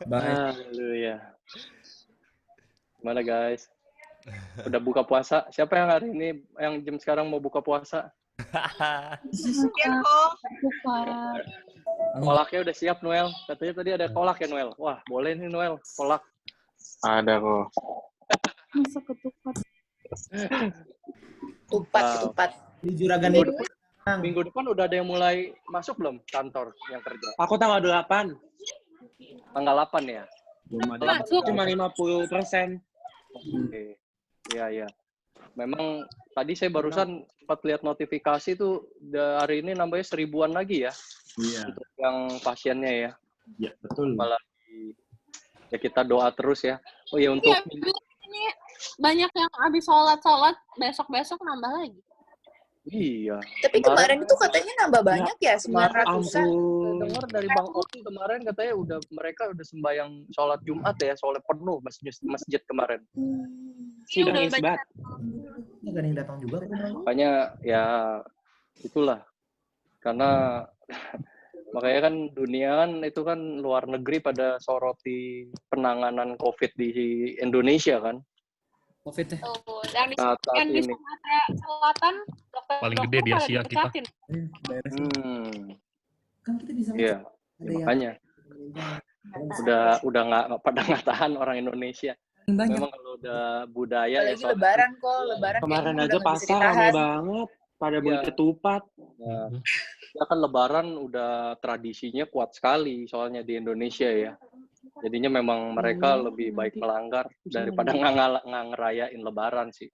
Haleluya. Gimana guys? Udah buka puasa? Siapa yang hari ini yang jam sekarang mau buka puasa? Sekian kok. Kolaknya udah siap, Noel. Katanya tadi ada kolak ya, Noel. Wah, boleh nih, Noel. Kolak. Ada kok. Masa ketupat. Ketupat. Di Juragan Minggu depan udah ada yang mulai masuk belum kantor yang kerja? Aku tanggal 8. Tanggal 8 ya? Belum ada. Masuk cuma 50%. Oke. Iya. Memang tadi saya barusan sempat lihat notifikasi tuh hari ini nambahnya 1000-an lagi ya. Iya. Untuk yang pasiennya ya. Ya, betul. Apalagi ya kita doa terus ya. Oh ya untuk Ini banyak yang habis sholat besok nambah lagi. Iya. Tapi kemarin itu katanya nambah banyak ya, 900-an. Dengar dari Bang Oki kemarin katanya mereka udah sembahyang sholat Jumat ya, sholat penuh masjid kemarin. Sidang isbat. Nggak ada yang datang juga. Makanya ya itulah. Karena makanya kan dunia kan itu kan luar negeri pada soroti penanganan COVID di Indonesia kan. COVID ya. Dan di Sumatera Selatan Paling gede di Asia kita. Kan kita bisa Iya. Makanya udah nggak tahan orang Indonesia. Memang kalau udah budaya apalagi lebaran kok, lebaran kemarin aja pasar rame banget pada beli ketupat. Ya kan lebaran udah tradisinya kuat sekali soalnya di Indonesia ya. Jadinya memang mereka lebih baik melanggar daripada nggak ngerayain lebaran sih.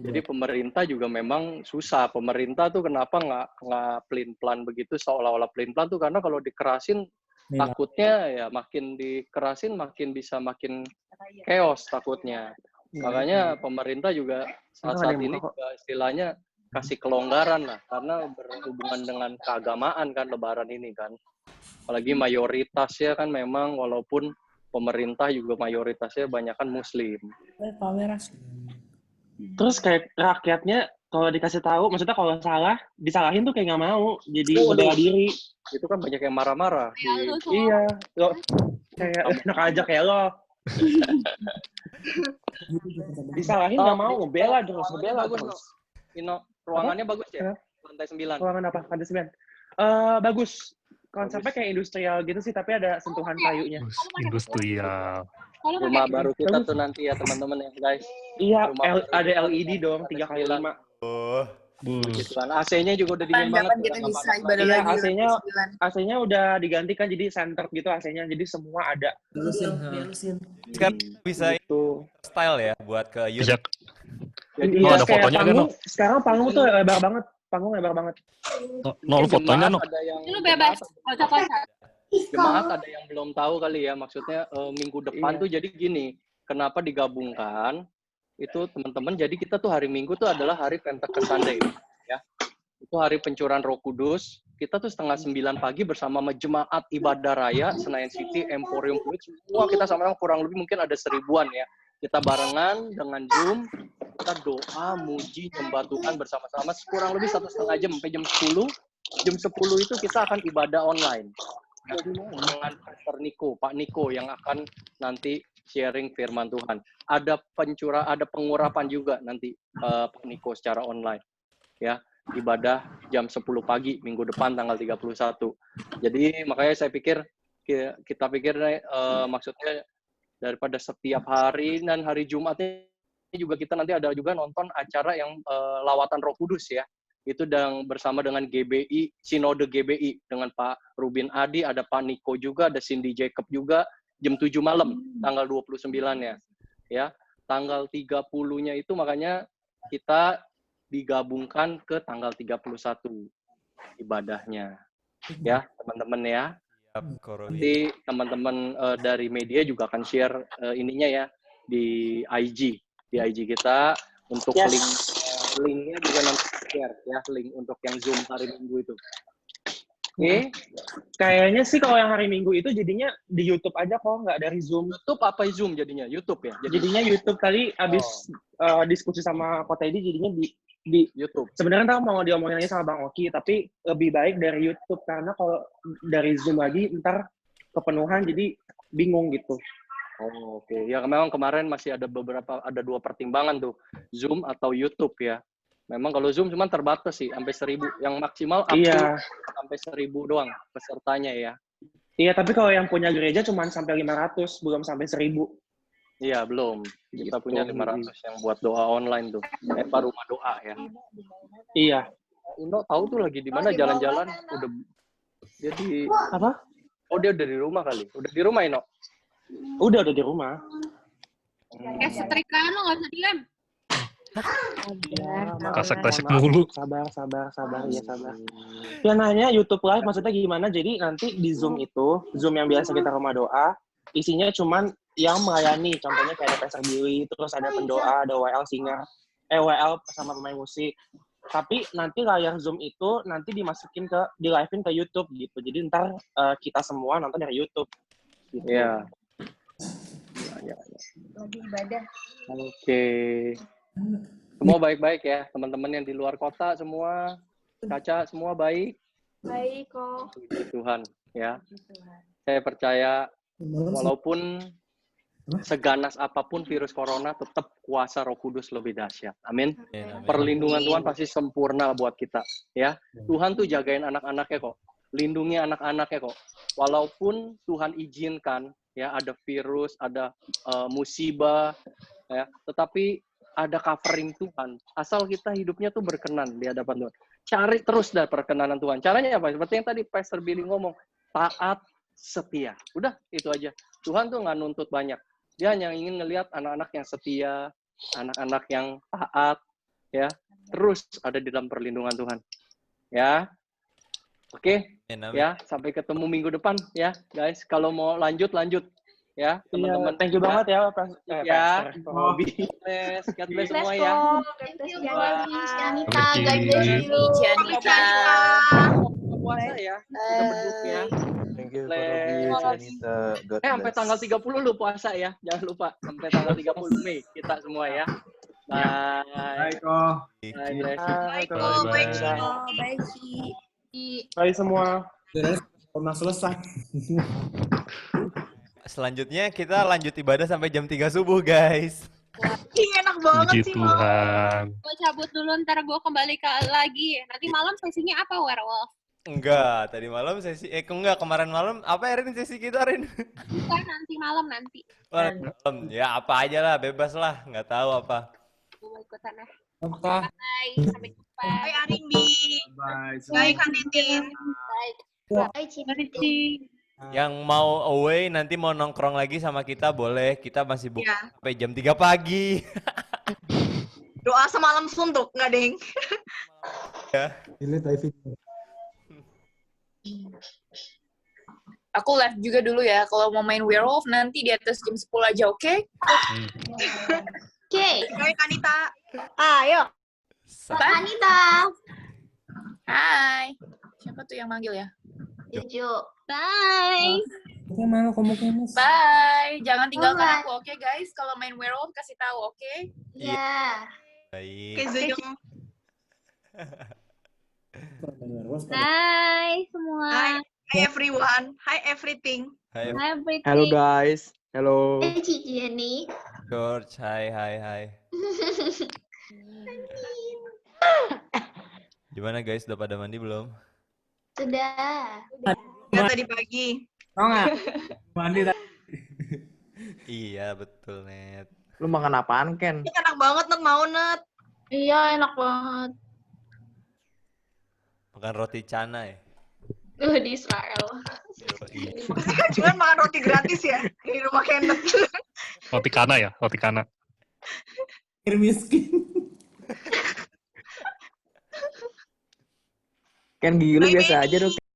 Jadi pemerintah juga memang susah. Pemerintah tuh kenapa nggak pelin-pelan begitu seolah-olah pelin-pelan tuh karena kalau dikerasin takutnya ya makin dikerasin makin chaos takutnya. Makanya pemerintah juga saat ini juga istilahnya kasih kelonggaran lah karena berhubungan dengan keagamaan kan lebaran ini kan. Apalagi mayoritasnya kan memang walaupun pemerintah juga mayoritasnya banyakan muslim. Terus kayak rakyatnya kalau dikasih tahu, maksudnya kalau salah, disalahin tuh kayak nggak mau, jadi bela diri. Itu kan banyak yang marah-marah. Iya, lo kayak enak aja kayak lo. Disalahin nggak mau, ngebela terus. Ino, ruangannya bagus ya? Lantai 9. Ruangan apa? Lantai 9. Bagus. Konsepnya kayak industrial gitu sih, tapi ada sentuhan kayunya. Industrial. Rumah baru kita tuh nanti ya teman-teman ya guys. Iya, ada LED dong, 3x5. Gitu kan. AC-nya juga udah dingin banget. Kita bisa ibadah Iya, lagi. AC-nya udah digantikan jadi center gitu AC-nya, jadi semua ada. Dihalusin. Sekarang bisa itu style ya buat ke YouTube. Jadi Oh, ada fotonya kan, no? Sekarang panggung tuh lebar banget. Panggung lebar banget. No, fotonya, no? Lu bebas, kocak-kocak. Jemaat ada yang belum tahu kali ya, maksudnya minggu depan tuh jadi gini, kenapa digabungkan, itu teman-teman, jadi kita tuh hari Minggu tuh adalah hari Pentecost Sunday, ya. Itu hari pencurahan Roh Kudus, kita tuh 8:30 pagi bersama jemaat ibadah raya Senayan City, Emporium Fluid, semua kita sama-sama kurang lebih mungkin ada 1000-an ya. Kita barengan dengan Zoom, kita doa, muji, nyembah Tuhan bersama-sama kurang lebih 1,5 jam sampai jam 10. Jam 10 itu kita akan ibadah online. Dengan Pastor Niko, Pak Niko yang akan nanti sharing firman Tuhan. Ada pengurapan juga nanti Pak Niko secara online. Ya, ibadah jam 10 pagi minggu depan tanggal 31. Jadi makanya saya pikir kita pikir maksudnya daripada setiap hari dan hari Jumatnya juga kita nanti ada juga nonton acara yang lawatan Roh Kudus ya. Itu bersama dengan GBI, Sinode GBI dengan Pak Rubin Adi, ada Pak Niko juga, ada Cindy Jacob juga jam 7 malam tanggal 29-nya. Ya, tanggal 30-nya itu makanya kita digabungkan ke tanggal 31 ibadahnya. Ya, teman-teman ya. Nanti teman-teman dari media juga akan share ininya ya di IG kita untuk linknya juga nanti share ya, link untuk yang Zoom hari Minggu itu. Oke. Kayaknya sih kalau yang hari Minggu itu jadinya di YouTube aja kok, nggak dari Zoom. YouTube apa Zoom jadinya? YouTube ya? Jadinya YouTube tadi abis diskusi sama Kota Edi jadinya di YouTube. Sebenarnya mau diomongin lagi sama Bang Oki, tapi lebih baik dari YouTube karena kalau dari Zoom lagi ntar kepenuhan jadi bingung gitu. Oh, oke. Ya memang kemarin masih ada 2 pertimbangan tuh, Zoom atau YouTube ya. Memang kalau Zoom cuma terbatas sih, sampai 1000. Yang maksimal sampai 1000 doang pesertanya ya. Iya, tapi kalau yang punya gereja cuma sampai 500, belum sampai 1000. Iya, belum. Kita punya 500 yang buat doa online tuh. Rumah doa ya. Iya. Indo tahu tuh lagi di mana jalan-jalan. Udah dia di apa? Oh, dia udah di rumah kali. Udah di rumah, Ino? Udah di rumah. Kayak setrikaan lo nggak usah diam. Kasek-kasek mulu. Sabar. Ya, sabar. Ya nanya YouTube Live maksudnya gimana? Jadi nanti di Zoom itu, Zoom yang biasa kita rumah doa, isinya cuman yang melayani. Contohnya kayak ada Pastor Billy, terus ada pendoa, ada WL singer, WL sama pemain musik. Tapi nanti layar Zoom itu nanti dimasukin di live-in ke YouTube gitu. Jadi ntar kita semua nonton dari YouTube. Gitu. Iya. Ya. Lagi ibadah. Oke. Semua baik-baik ya, teman-teman yang di luar kota semua, Caca semua baik. Baik kok. Puji Tuhan ya. Saya percaya walaupun seganas apapun virus corona, tetap kuasa Roh Kudus lebih dahsyat. Amin. Perlindungan Tuhan pasti sempurna buat kita ya. Tuhan tuh jagain anak-anaknya kok. Lindungi anak-anaknya kok. Walaupun Tuhan izinkan ya ada virus, ada musibah ya, tetapi ada covering Tuhan. Asal kita hidupnya tuh berkenan di hadapan Tuhan. Cari terus dah perkenanan Tuhan. Caranya apa? Seperti yang tadi Pastor Billy ngomong, taat, setia. Udah, itu aja. Tuhan tuh nggak nuntut banyak. Dia hanya ingin ngelihat anak-anak yang setia, anak-anak yang taat, ya, terus ada di dalam perlindungan Tuhan. Ya, oke, ya, sampai ketemu minggu depan, ya, guys. Kalau mau lanjut, ya, teman-teman. Thank you banget ya, ya. Robi. God bless semua ya. Thank you, Janita. God bless you. Janita. Puasa ya, kita berduk ya. Thank you, Janita. Sampai tanggal 30 lu puasa ya, jangan lupa. Sampai tanggal 30 Mei kita semua ya. Bye. Bye, Ko. Bye semua. Pernah selesai. Selanjutnya kita lanjut ibadah sampai jam 3 subuh, guys. Enak banget Puji sih, Bang. Tuhan. Gue cabut dulu, ntar gue kembali lagi. Nanti malam sesinya apa, Werewolf? Enggak, tadi malam kemarin malam apa Rin sesi kita, Rin? Bukan, nanti malam nanti. Malam, ya apa aja lah, bebas lah, nggak tahu apa. Gue mau ikutan ya. Apa? Bye, sampai jumpa. Bye, Arimbi. Bye, Kak Titin. Bye, Cici. Yang mau away nanti mau nongkrong lagi sama kita boleh, kita masih buka Ya. sampai jam 3 pagi. Doa semalam suntuk, nggak, Deng? Ya. Aku live juga dulu ya. Kalau mau main werewolf nanti di atas jam 10 aja, oke? Oke. Hai, Kanita. Ayo. Kanita. Hai. Siapa tuh yang manggil ya? Jojo. Bye. Oke, mana kamu kemes? Bye. Jangan tinggalkan Bye. aku, oke guys? Kalau main werewolf kasih tahu, oke? Iya. Baik. Oke, Zuyung. Hai semua. Hi everyone. Hi everything. Hai Hi everything. Halo guys. Halo. Cici Jenny. George, hai. Gimana guys, udah pada mandi belum? Sudah. Nggak tadi pagi. Tau nggak? Mandi tadi. Iya, betul, Net. Lu makan apaan, Ken? Ini enak banget, Net. Mau, Net. Iya enak banget. Makan roti canai. Di Israel. Yoi. Pasti kan cuma makan roti gratis ya di rumah Kenneth. Roti kana ya, roti kana. Miskin. Ken gigi lu biasa aja dong.